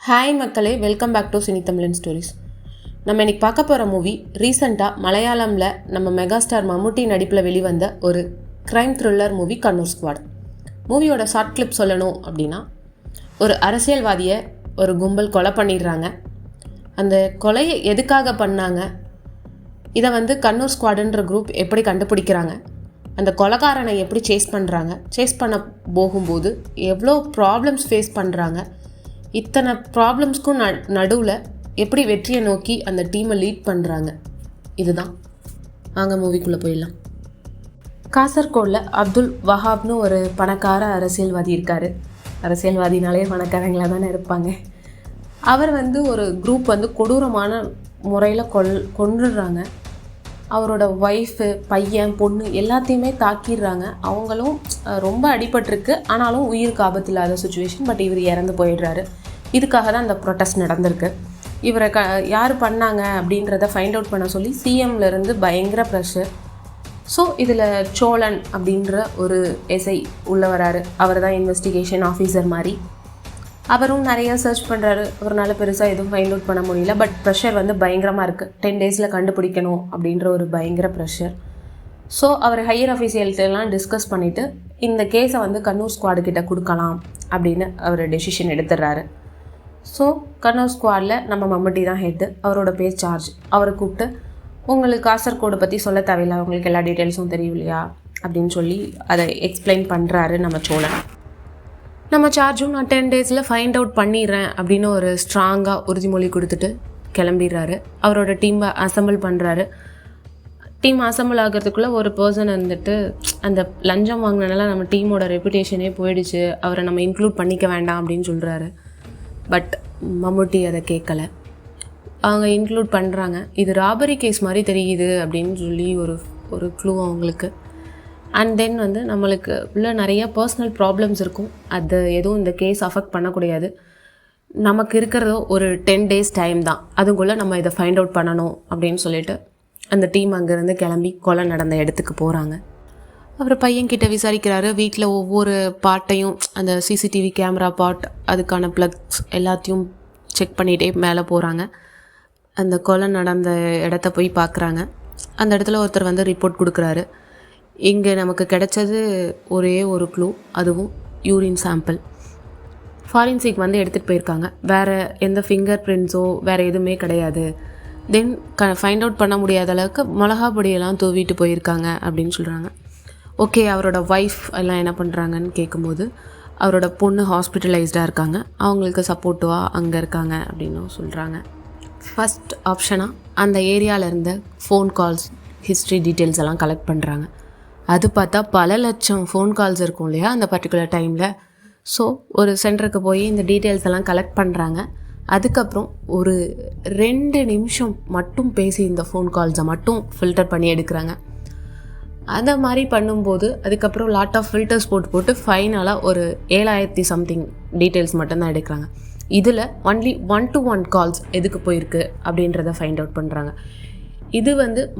Hi மக்களே, welcome back to cine தமிழன் stories. நம்ம இன்றைக்கி பார்க்க போகிற மூவி ரீசெண்டாக மலையாளமில் நம்ம மெகாஸ்டார் மம்முட்டி நடிப்பில் வெளிவந்த ஒரு crime thriller movie Kannur squad. மூவியோட ஷார்ட் கிளிப் சொல்லணும் அப்படின்னா, ஒரு அரசியல்வாதியை ஒரு கும்பல் கொலை பண்ணிடுறாங்க. அந்த கொலையை எதுக்காக பண்ணாங்க, இதை கண்ணூர் ஸ்குவாடுன்ற குரூப் எப்படி கண்டுபிடிக்கிறாங்க, அந்த கொலைகாரனை எப்படி சேஸ் பண்ணுறாங்க, சேஸ் பண்ண போகும்போது எவ்வளோ ப்ராப்ளம்ஸ் ஃபேஸ் பண்ணுறாங்க, இத்தனை ப்ராப்ளம்ஸ்க்கும் நடுவில் எப்படி வெற்றியை நோக்கி அந்த டீமை லீட் பண்ணுறாங்க, இதுதான். வாங்க மூவிக்குள்ளே போயிடலாம். காசர்கோடில் அப்துல் வஹாப்னு ஒரு பணக்கார அரசியல்வாதி இருக்கார். அரசியல்வாதினாலே பணக்காரங்களாக தானே இருப்பாங்க. அவர் ஒரு குரூப் கொடூரமான முறையில் கொன்றுடுறாங்க. அவரோட ஒய்ஃபு, பையன், பொண்ணு எல்லாத்தையுமே தாக்கிடுறாங்க. அவங்களும் ரொம்ப அடிபட்டிருக்கு, ஆனாலும் உயிருக்கு ஆபத்து இல்லாத சுச்சுவேஷன். பட் இவர் இறந்து போயிடுறாரு. இதுக்காக தான் அந்த ப்ரொட்டஸ்ட் நடந்திருக்கு. இவரை யார் பண்ணாங்க அப்படின்றத ஃபைண்ட் அவுட் பண்ண சொல்லி சிஎம்லேருந்து பயங்கர ப்ரெஷர். ஸோ இதில் சோழன் அப்படின்ற ஒரு எஸ்ஐ உள்ளே வராரு. அவர் தான் இன்வெஸ்டிகேஷன் ஆஃபீஸர் மாதிரி. அவரும் நிறையா சர்ச் பண்ணுறாரு. அவரால் பெருசாக எதுவும் ஃபைண்ட் அவுட் பண்ண முடியல. பட் ப்ரெஷர் பயங்கரமாக இருக்குது. 10 days கண்டுபிடிக்கணும் அப்படின்ற ஒரு பயங்கர ப்ரெஷர். ஸோ அவர் ஹையர் அஃபீஷியல்ட்டெல்லாம் டிஸ்கஸ் பண்ணிவிட்டு இந்த கேஸை கண்ணூர் ஸ்குவாடுக்கிட்ட கொடுக்கலாம் அப்படின்னு அவர் டெசிஷன் எடுத்துடுறாரு. ஸோ கண்ணூர் ஸ்குவாடில் நம்ம மம்முட்டி தான் ஹெட்டு. அவரோட பேர் சார்ஜ். அவரை கூப்பிட்டு, உங்களுக்கு காசர்கோடை பற்றி சொல்ல தேவையில்லை, உங்களுக்கு எல்லா டீட்டெயில்ஸும் தெரியும் இல்லையா அப்படின்னு சொல்லி அதை எக்ஸ்பிளைன் பண்ணுறாரு நம்ம சோழன். நம்ம சார்ஜும் நான் 10 days ஃபைண்ட் அவுட் பண்ணிடுறேன் அப்படின்னு ஒரு ஸ்ட்ராங்காக உறுதிமொழி கொடுத்துட்டு கிளம்பிடுறாரு. அவரோட டீமை அசம்பிள் பண்ணுறாரு. டீம் அசம்பிள் ஆகிறதுக்குள்ளே ஒரு பர்சன் அந்த லஞ்சம் வாங்கினால நம்ம டீமோட ரெப்புடேஷனே போயிடுச்சு, அவரை நம்ம இன்க்ளூட் பண்ணிக்க வேண்டாம் அப்படின்னு சொல்கிறாரு. பட் மம்முட்டி அதை கேட்கல. அவங்க இன்க்ளூட் பண்ணுறாங்க. இது ராபரி கேஸ் மாதிரி தெரியுது அப்படின்னு சொல்லி ஒரு க்ளூ அவங்களுக்கு. அண்ட் தென் நம்மளுக்கு உள்ள நிறைய பர்சனல் ப்ராப்ளம்ஸ் இருக்கும். அது எதுவும் இந்த கேஸ் அஃபெக்ட் பண்ணக்கூடாது. நமக்கு இருக்கிறதோ ஒரு 10 days டைம் தான், அதுக்குள்ளே நம்ம இதை ஃபைண்ட் அவுட் பண்ணணும் அப்படின்னு சொல்லிட்டு அந்த டீம் அங்கேருந்து கிளம்பி கொலை நடந்த இடத்துக்கு போகிறாங்க. அவர் பையன்கிட்ட விசாரிக்கிறாரு. வீட்டில் ஒவ்வொரு பார்ட்டையும், அந்த சிசிடிவி கேமரா பார்ட், அதுக்கான ப்ளக்ஸ் எல்லாத்தையும் செக் பண்ணிகிட்டே மேலே போகிறாங்க. அந்த கொலை நடந்த இடத்த போய் பார்க்குறாங்க. அந்த இடத்துல ஒருத்தர் ரிப்போர்ட் கொடுக்குறாரு. இங்கே நமக்கு கிடைச்சது ஒரே ஒரு க்ளூ, அதுவும் யூரின் சாம்பிள். ஃபாரின்சிக் எடுத்துகிட்டு போயிருக்காங்க. வேறு எந்த ஃபிங்கர் பிரிண்ட்ஸோ வேறு எதுவுமே கிடையாது. தென் ஃபைண்ட் அவுட் பண்ண முடியாத அளவுக்கு மிளகா பொடியெல்லாம் தூவிட்டு போயிருக்காங்க அப்படின்னு சொல்கிறாங்க. ஓகே, அவரோட ஒய்ஃப் எல்லாம் என்ன பண்ணுறாங்கன்னு கேட்கும்போது, அவரோட பொண்ணு ஹாஸ்பிட்டலைஸ்டாக இருக்காங்க, அவங்களுக்கு சப்போர்ட்டிவாக அங்கே இருக்காங்க அப்படின்னும் சொல்கிறாங்க. ஃபஸ்ட் ஆப்ஷனாக அந்த ஏரியாவில் இருந்த ஃபோன் கால்ஸ் ஹிஸ்ட்ரி டீட்டெயில்ஸ் எல்லாம் கலெக்ட் பண்ணுறாங்க. அது பார்த்தா பல லட்சம் ஃபோன் கால்ஸ் இருக்கும் இல்லையா அந்த பர்டிகுலர் டைமில். ஸோ ஒரு சென்டருக்கு போய் இந்த டீட்டெயில்ஸ் எல்லாம் கலெக்ட் பண்ணுறாங்க. அதுக்கப்புறம் ஒரு 2 நிமிஷம் மட்டும் பேசி இந்த ஃபோன் கால்ஸை மட்டும் ஃபில்டர் பண்ணி எடுக்கிறாங்க. அதை மாதிரி பண்ணும்போது அதுக்கப்புறம் லாட் ஆஃப் ஃபில்டர்ஸ் போட்டு ஃபைனலாக ஒரு 7000 சம்திங் டீட்டெயில்ஸ் மட்டும்தான் எடுக்கிறாங்க. இதில் ஒன்லி 1-to-1 கால்ஸ் எதுக்கு போயிருக்கு அப்படின்றத ஃபைண்ட் அவுட் பண்ணுறாங்க. இது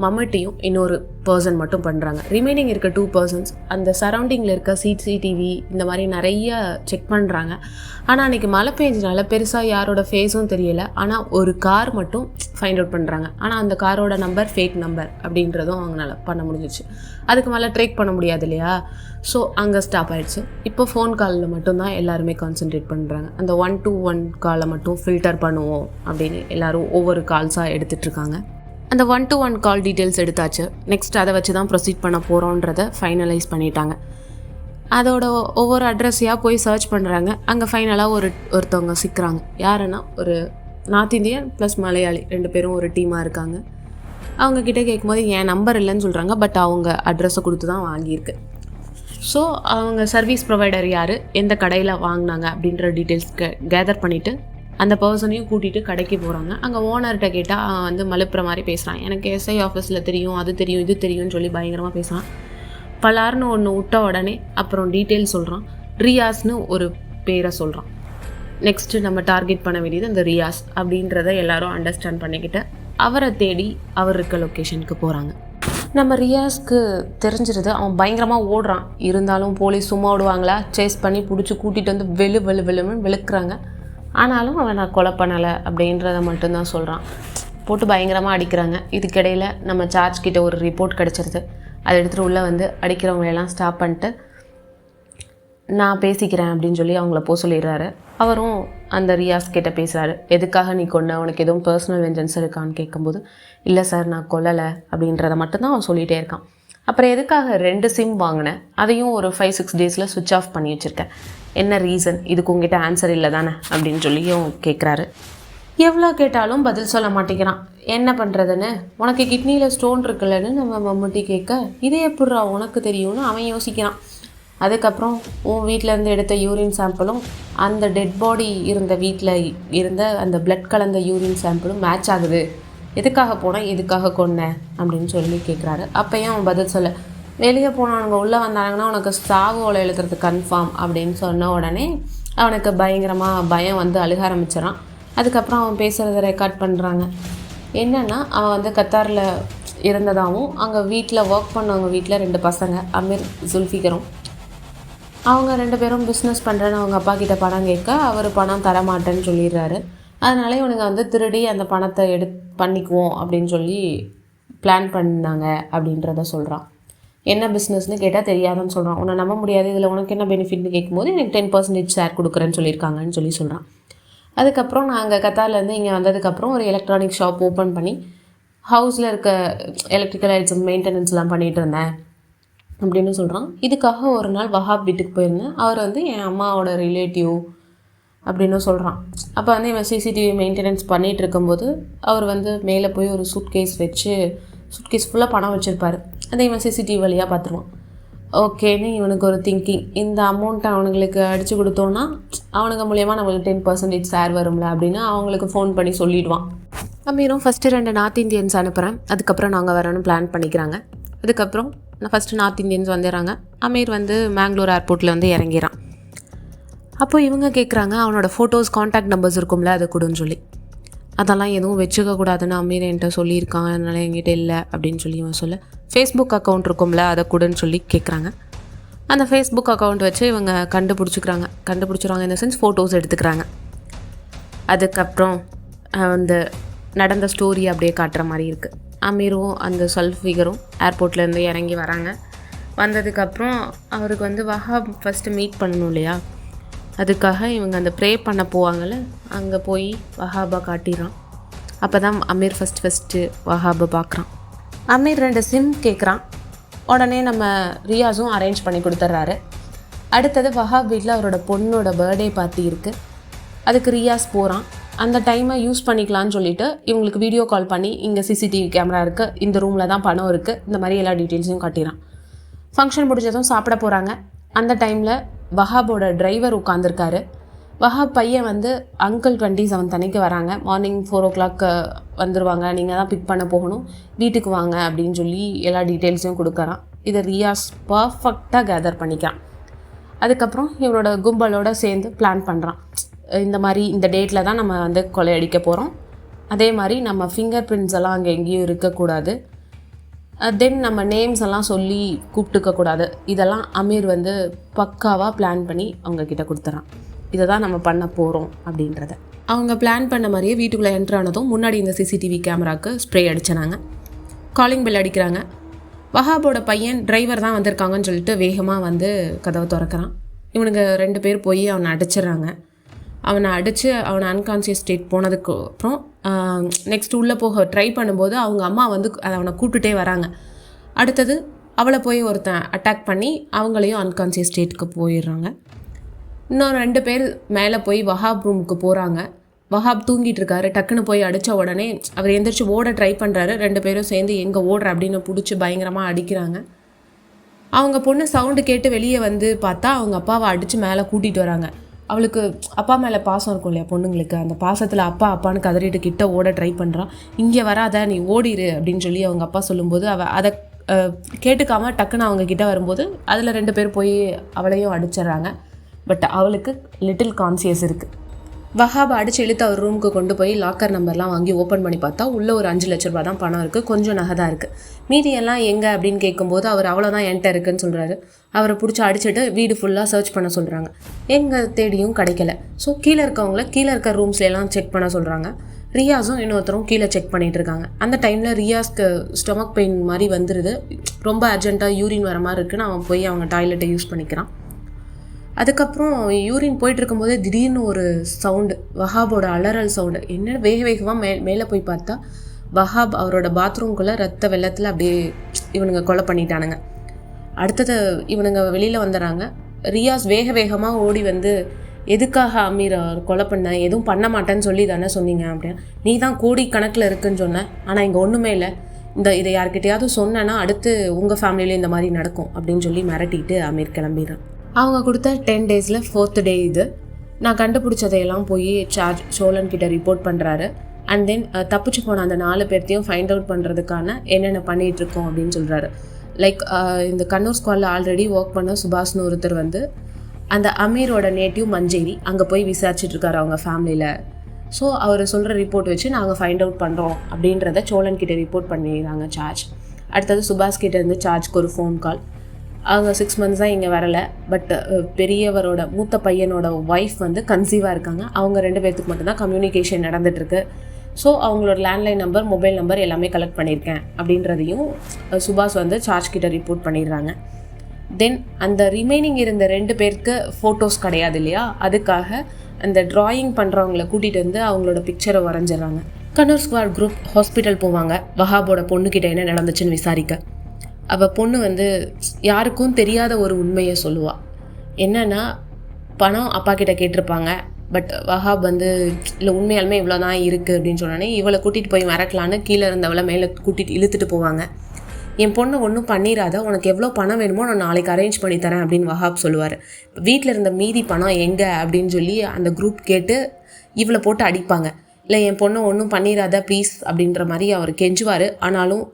மம்முட்டியும் இன்னொரு பர்சன் மட்டும் பண்ணுறாங்க. ரிமைனிங் இருக்க 2 persons அந்த சரௌண்டிங்கில் இருக்க சிசிடிவி இந்த மாதிரி நிறைய செக் பண்ணுறாங்க. ஆனால் அன்றைக்கி மழை பெஞ்சனால பெருசாக யாரோட ஃபேஸும் தெரியலை. ஆனால் ஒரு கார் மட்டும் ஃபைண்ட் அவுட் பண்ணுறாங்க. ஆனால் அந்த காரோட நம்பர் ஃபேக் நம்பர் அப்படின்றதும் அவங்களால பண்ண முடிஞ்சிச்சு. அதுக்கு மேலே ட்ரேக் பண்ண முடியாது இல்லையா. ஸோ அங்கே ஸ்டாப் ஆகிடுச்சு. இப்போ ஃபோன் காலில் மட்டும்தான் எல்லாருமே கான்சென்ட்ரேட் பண்ணுறாங்க. அந்த 1-to-1 காலை மட்டும் ஃபில்டர் பண்ணுவோம் அப்படின்னு எல்லோரும் ஒவ்வொரு கால்ஸாக எடுத்துகிட்ருக்காங்க. அந்த 1-to-1 கால் டீட்டெயில்ஸ் எடுத்தாச்சு. நெக்ஸ்ட் அதை வச்சு தான் ப்ரொசீட் பண்ண போகிறோன்றதை ஃபைனலைஸ் பண்ணிட்டாங்க. அதோட ஒவ்வொரு அட்ரஸையாக போய் சர்ச் பண்ணுறாங்க. அங்கே ஃபைனலாக ஒருத்தவங்க சிக்கிறாங்க. யாருன்னா ஒரு நார்த் இந்தியன் ப்ளஸ் மலையாளி 2 பேரும் ஒரு டீமாக இருக்காங்க. அவங்கக்கிட்ட கேட்கும்போது என் நம்பர் இல்லைன்னு சொல்கிறாங்க. பட் அவங்க அட்ரஸை கொடுத்து தான் வாங்கியிருக்கு. ஸோ அவங்க சர்வீஸ் ப்ரொவைடர் யார், எந்த கடையில் வாங்கினாங்க அப்படின்ற டீட்டெயில்ஸ் கேதர் பண்ணிவிட்டு அந்த பர்சனையும் கூட்டிகிட்டு கடைக்கு போகிறாங்க. அங்கே ஓனர்கிட்ட கேட்டால் மலுப்புற மாதிரி பேசுகிறான். எனக்கு எஸ்ஐ ஆஃபீஸில் தெரியும், அது தெரியும், இது தெரியும்னு சொல்லி பயங்கரமாக பேசுகிறான். பலார்னு ஒன்று விட்ட உடனே அப்புறம் டீட்டெயில் சொல்கிறான். ரியாஸ்னு ஒரு பேரை சொல்கிறான். நெக்ஸ்ட்டு நம்ம டார்கெட் பண்ண வேண்டியது அந்த ரியாஸ் அப்படின்றத எல்லாரும் அண்டர்ஸ்டாண்ட் பண்ணிக்கிட்டு அவரை தேடி அவர் இருக்க லொக்கேஷனுக்கு போகிறாங்க. நம்ம ரியாஸ்க்கு தெரிஞ்சிருது, அவன் பயங்கரமாக ஓடுறான். இருந்தாலும் போலீஸ் சும்மா விடுவாங்களா, சேஸ் பண்ணி பிடிச்சி கூட்டிகிட்டு வெளுன்னு வெளுக்கிறாங்க. ஆனாலும் அவன் நான் கொலை பண்ணலை அப்படின்றத மட்டும்தான் சொல்கிறான். போட்டு பயங்கரமாக அடிக்கிறாங்க. இதுக்கிடையில் நம்ம சார்ஜ் கிட்ட ஒரு ரிப்போர்ட் கிடச்சிருது. அதை எடுத்துகிட்டு உள்ளே வந்து அடிக்கிறவங்களெல்லாம் ஸ்டாப் பண்ணிட்டு நான் பேசிக்கிறேன் அப்படின்னு சொல்லி அவங்கள போக சொல்லிடுறாரு. அவரும் அந்த ரியாஸ் கிட்ட பேசுகிறாரு. எதுக்காக நீ கொன்ன, உனக்கு எதுவும் பர்சனல் வெஞ்சன்ஸ் இருக்கான்னு கேட்கும்போது இல்லை சார் நான் கொல்லலை அப்படின்றத மட்டும்தான் அவன் சொல்லிகிட்டே இருக்கான். அப்புறம் எதுக்காக 2 சிம் வாங்கினேன், அதையும் ஒரு 5-6 டேஸில் சுவிட்ச் ஆஃப் பண்ணி வச்சுருக்கேன், என்ன ரீசன், இதுக்கு உங்ககிட்ட ஆன்சர் இல்லை தானே அப்படின்னு சொல்லியும் கேட்குறாரு. எவ்வளோ கேட்டாலும் பதில் சொல்ல மாட்டேங்கிறான். என்ன பண்ணுறதுன்னு, உனக்கு கிட்னியில் ஸ்டோன் இருக்குல்லன்னு நம்ம மம்முட்டி கேட்க இதே எப்படிரா உனக்கு தெரியும்னு அவன் யோசிக்கிறான். அதுக்கப்புறம் உன் வீட்டிலேருந்து எடுத்த யூரின் சாம்பிளும் அந்த டெட் பாடி இருந்த வீட்டில் இருந்த அந்த பிளட் கலந்த யூரின் சாம்பிளும் மேட்ச் ஆகுது, எதுக்காக போனேன் எதுக்காக கொன்னேன் அப்படின்னு சொல்லி கேட்குறாரு. அப்போயும் அவன் பதில் சொல்ல, வெளியே போனவனுங்க உள்ளே வந்தாங்கன்னா உனக்கு சாவு ஓலை எழுதுறது கன்ஃபார்ம் அப்படின்னு சொன்ன உடனே அவனுக்கு பயங்கரமாக பயம் வந்து அழுக ஆரம்பிச்சிடறான். அதுக்கப்புறம் அவன் பேசுகிறத ரெக்கார்ட் பண்ணுறாங்க. என்னென்னா அவன் வந்து கத்தாரில் இருந்ததாகவும் அங்கே வீட்டில் ஒர்க் பண்ணவங்க வீட்டில் 2 பசங்க அமீர் ஜுல்ஃபிகரும் அவங்க 2 பேரும் பிஸ்னஸ் பண்ணுறேன்னு அவங்க அப்பா கிட்ட பணம் கேட்க அவர் பணம் தரமாட்டேன்னு சொல்லிடுறாரு. அதனால இவனுங்க வந்து திருடி அந்த பணத்தை பண்ணிக்குவோம் அப்படின்னு சொல்லி பிளான் பண்ணாங்க அப்படின்றத சொல்கிறான். என்ன பிஸ்னஸ்னு கேட்டால் தெரியாதுன்னு சொல்கிறான். உன்னை நம்ப முடியாது, இதில் உனக்கு என்ன பெனிஃபிட்னு கேட்கும்போது எனக்கு 10% ஷேர் கொடுக்குறேன்னு சொல்லியிருக்காங்கன்னு சொல்லி சொல்கிறான். அதுக்கப்புறம் நாங்கள் கத்தார்லேருந்து இங்கே வந்ததுக்கப்புறம் ஒரு எலக்ட்ரானிக் ஷாப் ஓப்பன் பண்ணி ஹவுஸில் இருக்க எலக்ட்ரிக்கல் ஐட்டம்ஸ் மெயின்டெனன்ஸ்லாம் பண்ணிகிட்டு இருந்தேன் அப்படின்னு சொல்கிறான். இதுக்காக ஒரு நாள் வஹாப் வீட்டுக்கு போயிருந்தேன். அவர் வந்து என் அம்மாவோட ரிலேட்டிவ் அப்படின்னு சொல்கிறான். அப்போ வந்து இவன் சிசிடிவி மெயின்டெனன்ஸ் பண்ணிகிட்டு இருக்கும்போது அவர் வந்து மேலே போய் ஒரு சூட்கேஸ் வச்சு சூட்கேஸ் ஃபுல்லாக பணம் வச்சுருப்பார். அதை இவன் சிசிடிவி வழியாக பார்த்துருவான். ஓகேன்னு இவனுக்கு ஒரு திங்கிங், இந்த அமௌண்ட்டை அவனுங்களுக்கு அடித்து கொடுத்தோன்னா அவனுங்க மூலயமா நம்மளுக்கு 10% ஷேர் வரும்ல அப்படின்னு அவங்களுக்கு ஃபோன் பண்ணி சொல்லிவிடுவான். அமீரும் ஃபஸ்ட்டு 2 நார்த் இந்தியன்ஸ் அனுப்புகிறேன், அதுக்கப்புறம் நாங்கள் வரணும்னு பிளான் பண்ணிக்கிறாங்க. அதுக்கப்புறம் ஃபஸ்ட்டு நார்த் இந்தியன்ஸ் வந்துடுறாங்க. அமீர் வந்து மேங்களூர் ஏர்போர்ட்டில் வந்து இறங்கிறான். அப்போ இவங்க கேட்குறாங்க அவனோட ஃபோட்டோஸ் காண்டாக்ட் நம்பர்ஸ் இருக்கும்ல அதை கொடுன்னு சொல்லி. அதெல்லாம் எதுவும் வச்சுக்கக்கூடாதுன்னு அமீர் என்கிட்ட சொல்லியிருக்கான், அதனால் என்கிட்ட இல்லை அப்படின்னு சொல்லி இவன் சொல்ல, ஃபேஸ்புக் அக்கௌண்ட் இருக்கும்ல அதை கொடுன்னு சொல்லி கேட்குறாங்க. அந்த ஃபேஸ்புக் அக்கௌண்ட் வச்சு இவங்க கண்டுபிடிச்சிடுறாங்க இந்த சென்ஸ் ஃபோட்டோஸ் எடுத்துக்கிறாங்க. அதுக்கப்புறம் அந்த நடந்த ஸ்டோரி அப்படியே காட்டுற மாதிரி இருக்குது. அமீரும் அந்த சல்ஃபிகரும் ஏர்போர்ட்லேருந்து இறங்கி வராங்க. வந்ததுக்கப்புறம் அவருக்கு வந்து வஹாப் ஃபஸ்ட்டு மீட் பண்ணணும் இல்லையா, அதுக்காக இவங்க அந்த ப்ரே பண்ண போவாங்கள்ல, அங்கே போய் வஹாபை காட்டிடுறான். அப்போ தான் அமீர் ஃபஸ்ட்டு வஹாபை பார்க்குறான். அமீர் 2 சிம் கேட்குறான். உடனே நம்ம ரியாஸும் அரேஞ்ச் பண்ணி கொடுத்துட்றாரு. அடுத்தது வஹாப் வீட்டில் அவரோட பொண்ணோட பர்த்டே பார்ட்டி இருக்குது. அதுக்கு ரியாஸ் போகிறான். அந்த டைமை யூஸ் பண்ணிக்கலான்னு சொல்லிவிட்டு இவங்களுக்கு வீடியோ கால் பண்ணி இங்கே சிசிடிவி கேமரா இருக்குது, இந்த ரூமில் தான் பணம் இருக்குது, இந்த மாதிரி எல்லா டீட்டெயில்ஸையும் காட்டிடுறான். ஃபங்க்ஷன் முடிஞ்சதும் சாப்பிட போகிறாங்க. அந்த டைமில் வஹாபோட டிரைவர் உட்காந்துருக்காரு. வஹாப் பையன் வந்து அங்கிள் 27 அன்னைக்கு வராங்க. மார்னிங் 4 o'clock வந்துடுவாங்க, நீங்கள் தான் பிக் பண்ண போகணும், வீட்டுக்கு வாங்க அப்படின்னு சொல்லி எல்லா டீட்டெயில்ஸையும் கொடுக்குறான். இதை ரியாஸ் பர்ஃபெக்டாக கேதர் பண்ணிக்கிறான். அதுக்கப்புறம் இவரோட கும்பலோடு சேர்ந்து பிளான் பண்ணுறான். இந்த மாதிரி இந்த டேட்டில் தான் நம்ம வந்து கொள்ளையடிக்க போகிறோம், அதே மாதிரி நம்ம ஃபிங்கர் பிரிண்ட்ஸ் எல்லாம் அங்கே எங்கேயும் இருக்கக்கூடாது, தென் நம்ம நேம்ஸ் எல்லாம் சொல்லி கூப்பிட்டுக்கக்கூடாது. இதெல்லாம் அமீர் வந்து பக்காவாக பிளான் பண்ணி அவங்கக்கிட்ட கொடுத்துறான். இதை தான் நம்ம பண்ண போகிறோம் அப்படின்றத. அவங்க பிளான் பண்ண மாதிரியே வீட்டுக்குள்ளே என்ட்ரு ஆனதும் முன்னாடி இந்த சிசிடிவி கேமராவுக்கு ஸ்ப்ரே அடிச்சினாங்க. காலிங் பெல் அடிக்கிறாங்க. வஹாபோட பையன் டிரைவர் தான் வந்திருக்காங்கன்னு சொல்லிட்டு வேகமாக வந்து கதவை திறக்கிறான். இவனுங்க 2 பேர் போய் அவனை அடிச்சிடுறாங்க. அவனை அடித்து அவனை அன்கான்சியஸ் ஸ்டேட் போனதுக்கு அப்புறம் நெக்ஸ்ட் உள்ளே போக ட்ரை பண்ணும்போது அவங்க அம்மா வந்து அவனை கூப்பிட்டுட்டே வராங்க. அடுத்தது அவளை போய் ஒருத்தன் அட்டாக் பண்ணி அவங்களையும் அன்கான்சியஸ் ஸ்டேட்டுக்கு போயிடுறாங்க. இன்னும் 2 பேர் மேலே போய் வஹாப் ரூமுக்கு போகிறாங்க. வஹாப் தூங்கிட்டு இருக்காரு. டக்குன்னு போய் அடித்த உடனே அவர் எந்திரிச்சு ஓட ட்ரை பண்ணுறாரு. 2 பேரும் சேர்ந்து எங்கே ஓடுற அப்படின்னு பிடிச்சி பயங்கரமாக அடிக்கிறாங்க. அவங்க பொண்ணு சவுண்டு கேட்டு வெளியே வந்து பார்த்தா அவங்க அப்பாவை அடித்து மேலே கூட்டிகிட்டு வராங்க. அவளுக்கு அப்பா மேலே பாசம் இருக்கும் இல்லையா பொண்ணுங்களுக்கு, அந்த பாசத்தில் அப்பா அப்பான்னு கதறிட்டு கிட்ட ஓட ட்ரை பண்ணுறான். இங்கே வராத, நீ ஓடிடு அப்படின்னு சொல்லி அவங்க அப்பா சொல்லும்போது அவள் அதை கேட்டுக்காமல் டக்குன்னு அவங்க கிட்டே வரும்போது அதில் 2 பேர் போய் அவளையும் அடிச்சிட்றாங்க. பட் அவளுக்கு லிட்டில் கான்சியஸ் இருக்குது. வஹாப் அடிச்சு இழுத்து அவர் ரூமுக்கு கொண்டு போய் லாக்கர் நம்பர்லாம் வாங்கி ஓப்பன் பண்ணி பார்த்தா உள்ளே ஒரு 5 லட்ச ரூபா தான் பணம் இருக்குது, கொஞ்சம் நகை தான் இருக்குது. மீதியெல்லாம் எங்கே அப்படின்னு கேட்கும்போது அவர் அவ்வளோதான் என்கிட்ட இருக்குன்னு சொல்கிறாரு. அவரை பிடிச்சி அடிச்சுட்டு வீடு ஃபுல்லாக சர்ச் பண்ண சொல்கிறாங்க. எங்கே தேடியும் கிடைக்கல. ஸோ கீழே இருக்க ரூம்ஸ்லாம் செக் பண்ண சொல்கிறாங்க. ரியாஸும் இன்னொருத்தரும் கீழே செக் பண்ணிகிட்டு இருக்காங்க. அந்த டைமில் ரியாஸ்க்கு ஸ்டொமக் பெயின் மாதிரி வந்துடுது. ரொம்ப அர்ஜென்ட்டாக யூரின் வர மாதிரி இருக்குன்னு அவன் போய் அவங்க டாய்லெட்டை யூஸ் பண்ணிக்கிறான். அதுக்கப்புறம் யூரின் போயிட்டு இருக்கும்போதே திடீர்னு ஒரு சவுண்டு, வஹாபோட அலறல் சவுண்டு. என்ன வேகமாக மேலே போய் பார்த்தா வஹாப் அவரோட பாத்ரூம்குள்ளே ரத்த வெள்ளத்தில் அப்படியே இவனுங்க கொலை பண்ணிட்டானுங்க. அடுத்தது இவனுங்க வெளியில் வந்துடுறாங்க. ரியாஸ் வேகமாக ஓடி வந்து, எதுக்காக அமீர் கொலை பண்ண, எதுவும் பண்ண மாட்டேன்னு சொல்லி தானே சொன்னீங்க அப்படின்னு. நீ தான் கோடி கணக்கில் இருக்குன்னு சொன்ன, ஆனால் இங்கே ஒன்றுமே இல்லை, இதை யார்கிட்டையாவது சொன்னேன்னா அடுத்து உங்கள் ஃபேமிலியில் இந்த மாதிரி நடக்கும் அப்படின்னு சொல்லி மிரட்டிட்டு அமீர் கிளம்பிடுறான். அவங்க கொடுத்த 10 டேஸில் 4th டே இது. நான் கண்டுபிடிச்சதையெல்லாம் போய் சோழன் கிட்ட ரிப்போர்ட் பண்ணுறாரு. அண்ட் தென் தப்பிச்சு போன அந்த 4 பேர்த்தையும் ஃபைண்ட் அவுட் பண்ணுறதுக்கான என்னென்ன பண்ணிகிட்ருக்கோம் அப்படின்னு சொல்கிறாரு. லைக் இந்த கண்ணூர் ஸ்குவாடில் ஆல்ரெடி ஒர்க் பண்ண சுபாஷ்னு ஒருத்தர் வந்து அந்த அமீரோட நேட்டிவ் மஞ்சேரி, அங்கே போய் விசாரிச்சிட்ருக்காரு அவங்க ஃபேமிலியில். ஸோ அவர் சொல்கிற ரிப்போர்ட் வச்சு நாங்கள் ஃபைண்ட் அவுட் பண்ணுறோம் அப்படின்றத சோழன் கிட்ட ரிப்போர்ட் பண்ணிடுறாங்க சார்ஜ். அடுத்தது சுபாஷ் கிட்டே இருந்து சார்ஜ்க்கு ஒரு ஃபோன் கால். அவங்க 6 months தான் இங்கே வரலை. பட் பெரியவரோட மூத்த பையனோட ஒய்ஃப் வந்து கன்சீவாக இருக்காங்க. அவங்க 2 பேர்த்துக்கு மட்டும்தான் கம்யூனிகேஷன் நடந்துகிட்ருக்கு. ஸோ அவங்களோட லேண்ட்லைன் நம்பர், மொபைல் நம்பர் எல்லாமே கலெக்ட் பண்ணியிருக்கேன் அப்படின்றதையும் சுபாஷ் வந்து சார்ஜ் கிட்ட ரிப்போர்ட் பண்ணிடுறாங்க. தென் அந்த ரிமைனிங் இருந்த 2 பேருக்கு ஃபோட்டோஸ் கிடையாது இல்லையா, அதுக்காக அந்த ட்ராயிங் பண்ணுறவங்கள கூட்டிகிட்டு வந்து அவங்களோட பிக்சரை வரைஞ்சிடறாங்க. கண்ணூர் ஸ்குவாட் குரூப் ஹாஸ்பிட்டல் போவாங்க வஹாபோட பொண்ணுக்கிட்ட என்ன நடந்துச்சுன்னு விசாரிக்க. அவள் பொண்ணு வந்து யாருக்கும் தெரியாத ஒரு உண்மையை சொல்லுவாள். என்னென்னா, பணம் அப்பா கிட்ட கேட்டிருப்பாங்க. பட் வஹாப் வந்து இல்லை உண்மையாலுமே இவ்வளோ தான் இருக்குது அப்படின்னு சொன்னோன்னே இவளை கூட்டிகிட்டு போய் மிரட்டலான்னு கீழே இருந்தவளை மேலே கூட்டிகிட்டு இழுத்துட்டு போவாங்க. என் பொண்ணை ஒன்றும் பண்ணிடாத, உனக்கு எவ்வளோ பணம் வேணுமோ நான் நாளைக்கு அரேஞ்ச் பண்ணி தரேன் அப்படின்னு வஹாப் சொல்லுவார். வீட்டில் இருந்த மீதி பணம் எங்கே அப்படின்னு சொல்லி அந்த குரூப் கேட்டு இவளை போட்டு அடிப்பாங்க. இல்லை என் பொண்ணை ஒன்றும் பண்ணிடாத ப்ளீஸ் அப்படின்ற மாதிரி அவர் கெஞ்சுவார். ஆனாலும்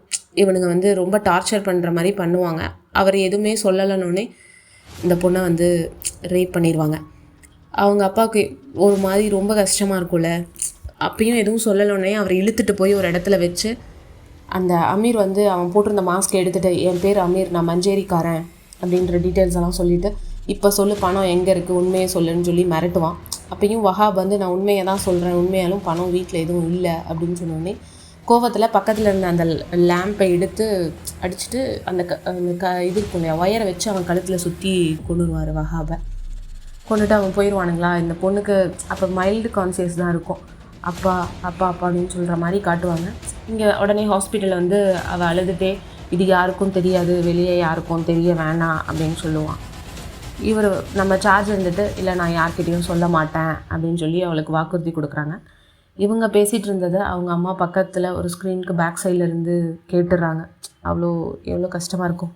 இவனுங்க வந்து ரொம்ப டார்ச்சர் பண்ணுற மாதிரி பண்ணுவாங்க. அவர் எதுவுமே சொல்லலைன்னொன்னே இந்த பொண்ணை வந்து ரேப் பண்ணிடுவாங்க. அவங்க அப்பாவுக்கு ஒரு மாதிரி ரொம்ப கஷ்டமாக இருக்கும்ல. அப்பயும் எதுவும் சொல்லலைன்னே அவர் இழுத்துட்டு போய் ஒரு இடத்துல வச்சு அந்த அமீர் வந்து அவன் போட்டிருந்த மாஸ்க் எடுத்துகிட்டு, என் பேர் அமீர், நான் மஞ்சேரிக்காரன் அப்படின்ற டீட்டெயில்ஸ் எல்லாம் சொல்லிவிட்டு, இப்போ சொல்லு பணம் எங்கே இருக்குது, உண்மையை சொல்லுன்னு சொல்லி மிரட்டுவான். அப்பயும் வஹாப் வந்து நான் உண்மையை தான் சொல்கிறேன், உண்மையாலும் பணம் வீட்டில் எதுவும் இல்லை அப்படின்னு சொன்னோடனே கோவத்தில் பக்கத்தில் இருந்த அந்த லேம்பை எடுத்து அடிச்சுட்டு அந்த இது இருக்கும் இல்லையா, ஒயரை வச்சு அவன் கழுத்தில் சுற்றி கொண்டுருவார் வஹாபை. கொண்டுட்டு அவன் போயிடுவானுங்களா. இந்த பொண்ணுக்கு அப்போ மைல்டு கான்சியஸ் தான் இருக்கும். அப்பா அப்பா அப்பா அப்படின்னு சொல்கிற மாதிரி காட்டுவாங்க. இங்கே உடனே ஹாஸ்பிட்டலில் வந்து அவள் அழுதுகிட்டே, இது யாருக்கும் தெரியாது, வெளியே யாருக்கும் தெரிய வேணாம் அப்படின்னு சொல்லுவான். இவர் நம்ம சார்ஜ் இருந்துட்டு, இல்லை நான் யார்கிட்டையும் சொல்ல மாட்டேன் அப்படின்னு சொல்லி அவளுக்கு வாக்குறுதி கொடுக்குறாங்க. இவங்க பேசிகிட்டு இருந்ததை அவங்க அம்மா பக்கத்தில் ஒரு ஸ்க்ரீனுக்கு பேக் சைடில் இருந்து கேட்டுடுறாங்க. எவ்வளோ கஷ்டமாக இருக்கும்.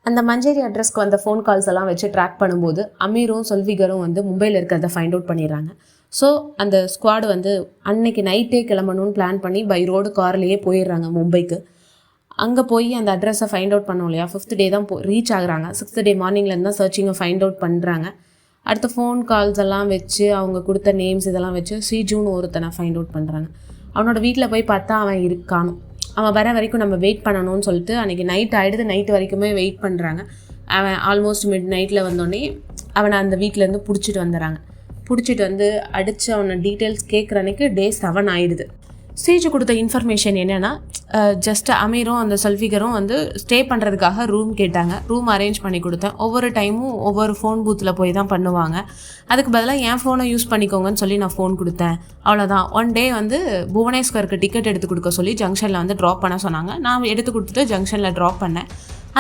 அந்த மஞ்சேரி அட்ரஸ்க்கு வந்த ஃபோன் கால்ஸ் எல்லாம் வச்சு ட்ராக் பண்ணும்போது அமீரும் சொல்விகரும் வந்து மும்பையில் இருக்கிறத ஃபைண்ட் அவுட் பண்ணிடுறாங்க. ஸோ அந்த ஸ்குவாடு வந்து அன்னைக்கு நைட்டே கிளம்பணும்னு பிளான் பண்ணி பை ரோடு கார்லேயே போயிடுறாங்க மும்பைக்கு. அங்கே போய் அந்த அட்ரஸை ஃபைண்ட் அவுட் பண்ணோம் இல்லையா, 5th டே தான் ரீச் ஆகுறாங்க. 6th டே மார்னிங்லேருந்து தான் சர்ச்சிங்கை ஃபைண்ட் அவுட் பண்ணுறாங்க. அடுத்த ஃபோன் கால்ஸ் எல்லாம் வச்சு அவங்க கொடுத்த நேம்ஸ் இதெல்லாம் வச்சு ஸ்ரீஜூன்னு ஒருத்தனை ஃபைண்ட் அவுட் பண்ணுறாங்க. அவனோட வீட்டில் போய் பார்த்தா அவன் இருக்கானும். அவன் வர வரைக்கும் நம்ம வெயிட் பண்ணணும்னு சொல்லிட்டு அன்றைக்கி நைட் ஆகிடுது. நைட்டு வரைக்குமே வெயிட் பண்ணுறாங்க. அவன் ஆல்மோஸ்ட் மிட் நைட்டில் வந்தோடனே அவனை அந்த வீட்டிலேருந்து பிடிச்சிட்டு வந்துடுறாங்க. பிடிச்சிட்டு வந்து அடித்து அவனை டீட்டெயில்ஸ் கேட்குற அன்றைக்கி டே 7 ஆகிடுது. ஸ்ரீஜு கொடுத்த இன்ஃபர்மேஷன் என்னென்னா, ஜஸ்ட் அமீரும் அந்த சல்ஃபிகரும் வந்து ஸ்டே பண்ணுறதுக்காக ரூம் கேட்டாங்க. ரூம் அரேஞ்ச் பண்ணி கொடுத்தேன். ஒவ்வொரு டைமும் ஒவ்வொரு ஃபோன் பூத்தில் போய் தான் பண்ணுவாங்க. அதுக்கு பதிலாக என் ஃபோனை யூஸ் பண்ணிக்கோங்கன்னு சொல்லி நான் ஃபோன் கொடுத்தேன். அவ்வளோதான். ஒன் டே வந்து புவனேஸ்வருக்கு டிக்கெட் எடுத்து கொடுக்க சொல்லி ஜங்ஷனில் வந்து ட்ராப் பண்ண சொன்னாங்க. நான் எடுத்து கொடுத்துட்டு ஜங்ஷனில் ட்ராப் பண்ணேன்.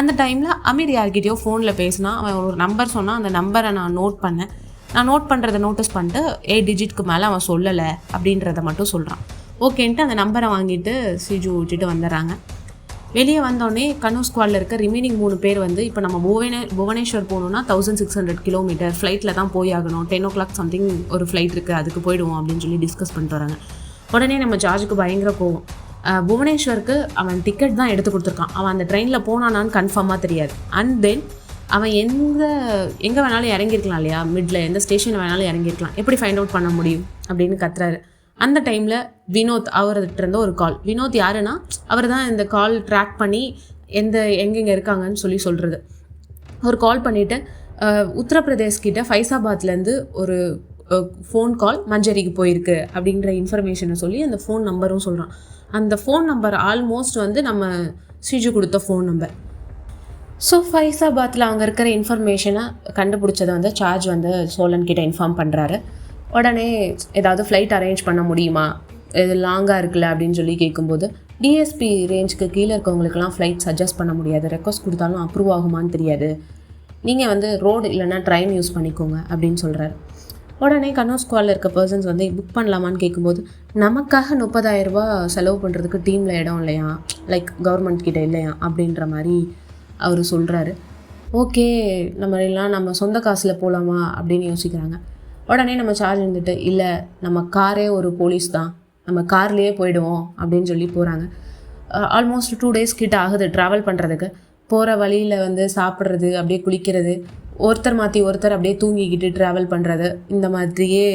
அந்த டைமில் அமீர் யார்கிட்டயோ ஃபோனில் பேசினா. அவன் ஒரு நம்பர் சொன்னான். அந்த நம்பரை நான் நோட் பண்ணேன். நான் நோட் பண்ணுறதை நோட்டீஸ் பண்ணிட்டு 8 டிஜிட்க்கு மேலே அவன் சொல்லலை அப்படின்றத மட்டும் சொல்கிறான். ஓகேன்ட்டு அந்த நம்பரை வாங்கிட்டு ஸ்ரீஜு விட்டுட்டு வந்துடுறாங்க. வெளியே வந்தோடனே கண்ணூர் ஸ்குவாடில் இருக்க ரிமைனிங் 3 பேர் வந்து, இப்போ நம்ம புவனேஸ்வர் போகணுன்னா 1600 கிலோமீட்டர் ஃப்ளைட்டில் தான் போய் ஆகணும். 10 o'clock சம்திங் ஒரு ஃப்ளைட் இருக்குது, அதுக்கு போயிடுவோம் அப்படின்னு சொல்லி டிஸ்கஸ் பண்ணிட்டு வராங்க. உடனே நம்ம ஜார்ஜுக்கு பயங்கர கோவம். புவனேஸ்வருக்கு அவன் டிக்கெட் தான் எடுத்து கொடுத்துருக்கான். அவன் அந்த ட்ரெயினில் போனானான்னு கன்ஃபார்மாக தெரியாது. அண்ட் தென் அவன் எங்கே வேணாலும் இறங்கியிருக்கலாம் இல்லையா, மிடில் எந்த ஸ்டேஷன் வேணாலும் இறங்கியிருக்கலாம், எப்படி ஃபைண்ட் அவுட் பண்ண முடியும் அப்படின்னு கத்துறாரு. அந்த டைமில் வினோத் அவர்கிட்ட இருந்த ஒரு கால். வினோத் யாருன்னா, அவர் தான் இந்த கால் ட்ராக் பண்ணி எங்கெங்கே இருக்காங்கன்னு சொல்கிறது. ஒரு கால் பண்ணிவிட்டு உத்தரப்பிரதேஷ்கிட்ட ஃபைசாபாத்லேருந்து ஒரு ஃபோன் கால் மஞ்சரிக்கு போயிருக்கு அப்படின்ற இன்ஃபர்மேஷனை சொல்லி அந்த ஃபோன் நம்பரும் சொல்கிறான். அந்த ஃபோன் நம்பர் ஆல்மோஸ்ட் வந்து நம்ம ஸ்ரீஜு கொடுத்த ஃபோன் நம்பர். ஸோ ஃபைசாபாத்தில் அவங்க இருக்கிற இன்ஃபர்மேஷனை கண்டுபிடிச்சதை வந்து சார்ஜ் வந்து சோழன்கிட்ட இன்ஃபார்ம் பண்ணுறாரு. உடனே ஏதாவது ஃப்ளைட் அரேஞ்ச் பண்ண முடியுமா, இது லாங்காக இருக்குல்ல அப்படின்னு சொல்லி கேட்கும்போது, டிஎஸ்பி ரேஞ்சுக்கு கீழே இருக்கவங்களுக்கெல்லாம் ஃப்ளைட் சஜஸ்ட் பண்ண முடியாது, ரெக்வஸ்ட் கொடுத்தாலும் அப்ரூவ் ஆகுமான்னு தெரியாது, நீங்கள் வந்து ரோடு இல்லைன்னா ட்ரெயின் யூஸ் பண்ணிக்கோங்க அப்படின்னு சொல்கிறாரு. உடனே கன்னூர் ஸ்குவாடில் இருக்க பர்சன்ஸ் வந்து புக் பண்ணலாமான்னு கேட்கும்போது, நமக்காக 30,000 ரூபா செலவு பண்ணுறதுக்கு டீமில் இடம் இல்லையா, லைக் கவர்மெண்ட் கிட்டே இல்லையா அப்படின்ற மாதிரி அவர் சொல்கிறாரு. ஓகே, நம்ம சொந்த காசில் போகலாமா அப்படின்னு யோசிக்கிறாங்க. உடனே நம்ம சார்ஜ் இருந்துட்டு, இல்லை நம்ம காரே ஒரு போலீஸ் தான், நம்ம கார்லேயே போயிடுவோம் அப்படின்னு சொல்லி போகிறாங்க. ஆல்மோஸ்ட் 2 days கிட்ட ஆகுது ட்ராவல் பண்ணுறதுக்கு. போகிற வழியில் வந்து சாப்பிட்றது, அப்படியே குளிக்கிறது, ஒருத்தர் மாற்றி ஒருத்தர் அப்படியே தூங்கிக்கிட்டு ட்ராவல் பண்ணுறது, இந்த மாதிரியே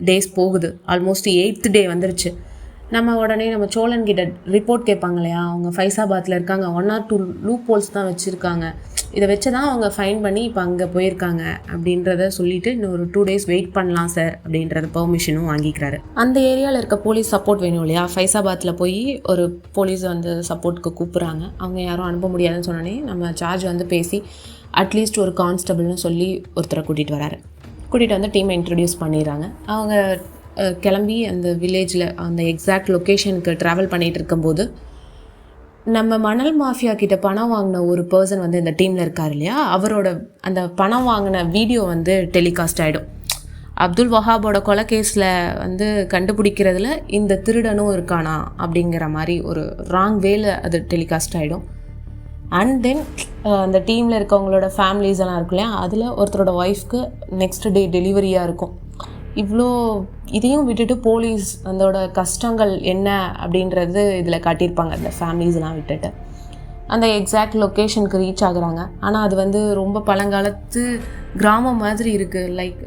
டேஸ் போகுது. ஆல்மோஸ்ட் 8th day வந்துருச்சு. நம்ம உடனே நம்ம சோழன்கிட்ட ரிப்போர்ட் கேட்பாங்க இல்லையா, அவங்க ஃபைசாபாத்தில் இருக்காங்க, 1 or 2 லூப் ஹோல்ஸ் தான் வச்சுருக்காங்க, இதை வச்சு தான் அவங்க ஃபைன் பண்ணி இப்போ அங்கே போயிருக்காங்க அப்படின்றத சொல்லிவிட்டு இன்னும் ஒரு 2 days வெயிட் பண்ணலாம் சார் அப்படின்றத பெர்மிஷனும் வாங்கிக்கிறாரு. அந்த ஏரியாவில் இருக்க போலீஸ் சப்போர்ட் வேணும் இல்லையா, ஃபைசாபாத்தில் போய் ஒரு போலீஸை வந்து சப்போர்ட்டுக்கு கூப்பிட்றாங்க. அவங்க யாரும் அனுப்ப முடியாதுன்னு சொன்னோன்னே நம்ம சார்ஜ் வந்து பேசி அட்லீஸ்ட் ஒரு கான்ஸ்டபிள்னு சொல்லி ஒருத்தரை கூட்டிகிட்டு வந்து டீமை இன்ட்ரடியூஸ் பண்ணிடுறாங்க. அவங்க கிளம்பி அந்த வில்லேஜில் அந்த எக்ஸாக்ட் லொக்கேஷனுக்கு ட்ராவல் பண்ணிகிட்டு இருக்கும்போது, நம்ம மணல் மாஃபியா கிட்ட பணம் வாங்கின ஒரு பர்சன் வந்து இந்த டீமில் இருக்கார் இல்லையா, அவரோட அந்த பணம் வாங்கின வீடியோ வந்து டெலிகாஸ்ட் ஆகிடும். அப்துல் வஹாபோட கொலை கேஸில் வந்து கண்டுபிடிக்கிறதுல இந்த திருடனும் இருக்கானா அப்படிங்கிற மாதிரி ஒரு ராங் வேல அது டெலிகாஸ்ட் ஆகிடும். அண்ட் தென் அந்த டீமில் இருக்கவங்களோட ஃபேமிலிஸ் எல்லாம் இருக்கு இல்லையா, அதில் ஒருத்தரோட ஒய்ஃப்க்கு நெக்ஸ்ட் டே டெலிவரியாக இருக்கும். இவ்வளோ இதையும் விட்டுட்டு போலீஸ் அதோட கஷ்டங்கள் என்ன அப்படின்றது இதில் காட்டியிருப்பாங்க. அந்த ஃபேமிலிஸ்லாம் விட்டுட்டு அந்த எக்ஸாக்ட் லொக்கேஷனுக்கு ரீச் ஆகுறாங்க. ஆனால் அது வந்து ரொம்ப பழங்காலத்து கிராமம் மாதிரி இருக்குது. லைக்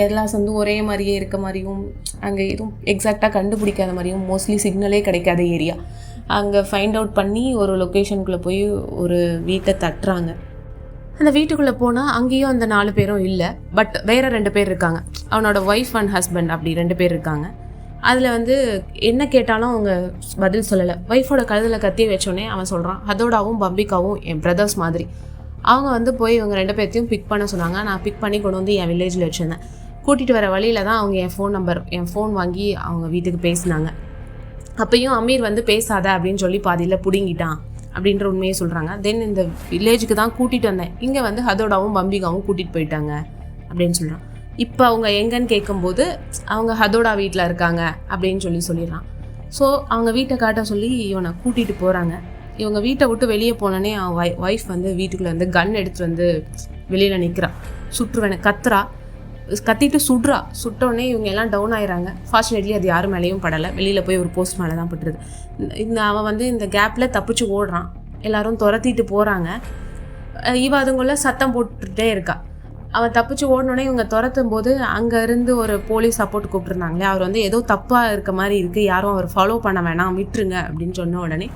எல்லா சந்தும் ஒரே மாதிரியே இருக்க மாதிரியும், அங்கே எதுவும் எக்ஸாக்டாக கண்டுபிடிக்காத மாதிரியும், மோஸ்ட்லி சிக்னலே கிடைக்காத ஏரியா. அங்கே ஃபைண்ட் அவுட் பண்ணி ஒரு லொக்கேஷனுக்குள்ளே போய் ஒரு வீட்டை தட்டுறாங்க. அந்த வீட்டுக்குள்ளே போனால் அங்கேயும் அந்த 4 பேரும் இல்லை, பட் வேறு 2 பேர் இருக்காங்க. அவனோட ஒய்ஃப் அண்ட் ஹஸ்பண்ட் அப்படி 2 பேர் இருக்காங்க. அதில் வந்து என்ன கேட்டாலும் அவங்க பதில் சொல்லலை. ஒய்ஃபோட கழுதில் கத்தி வச்சோடனே அவன் சொல்கிறான், ஹதோடாவும் பம்பிகாவும் என் பிரதர்ஸ் மாதிரி. அவங்க வந்து போய் இவங்க 2 பேர்த்தையும் பிக் பண்ண சொன்னாங்க. நான் பிக் பண்ணி கொண்டு வந்து என் வில்லேஜில் வச்சுருந்தேன். கூட்டிகிட்டு வர வழியில் தான் அவங்க என் ஃபோன் வாங்கி அவங்க வீட்டுக்கு பேசினாங்க. அப்பையும் அமீர் வந்து பேசாத அப்படின்னு சொல்லி பாதியில் பிடுங்கிட்டான் அப்படின்ற உண்மையை சொல்கிறாங்க. தென் இந்த வில்லேஜுக்கு தான் கூட்டிகிட்டு வந்தேன், இங்கே வந்து ஹதோடாவும் பம்பிகாவும் கூட்டிகிட்டு போயிட்டாங்க அப்படின்னு சொல்கிறான். இப்போ அவங்க எங்கன்னு கேட்கும்போது அவங்க ஹதோடா வீட்டில் இருக்காங்க அப்படின்னு சொல்லிடுறான். ஸோ அவங்க வீட்டை காட்ட சொல்லி இவனை கூட்டிகிட்டு போகிறாங்க. இவங்க வீட்டை விட்டு வெளியே போனோடனே அவன் ஒய்ஃப் வந்து வீட்டுக்குள்ளே வந்து கன் எடுத்துகிட்டு வந்து வெளியில் நிற்கிறான். சுற்றுவேனை கத்திட்டு சுட்டோடனே இவங்க எல்லாம் டவுன் ஆயிடுறாங்க. ஃபார்ச்சுனேட்லி அது யாரும் மேலேயும் படலை, வெளியில் போய் ஒரு போஸ்ட் மேலே தான் பட்டுருது. அவன் வந்து இந்த கேப்பில் தப்பிச்சு ஓடுறான். எல்லோரும் துரத்திட்டு போகிறாங்க. அதுங்குள்ள சத்தம் போட்டுகிட்டே இருக்கா. அவன் தப்பிச்சு ஓடனோடனே இவங்க துரத்தும் போது அங்கேருந்து ஒரு போலீஸ் சப்போர்ட் கூப்பிட்டுருந்தாங்களே, அவர் வந்து ஏதோ தப்பாக இருக்க மாதிரி இருக்குது, யாரும் அவர் ஃபாலோ பண்ண வேணாம், விட்டுருங்க அப்படின்னு சொன்ன உடனே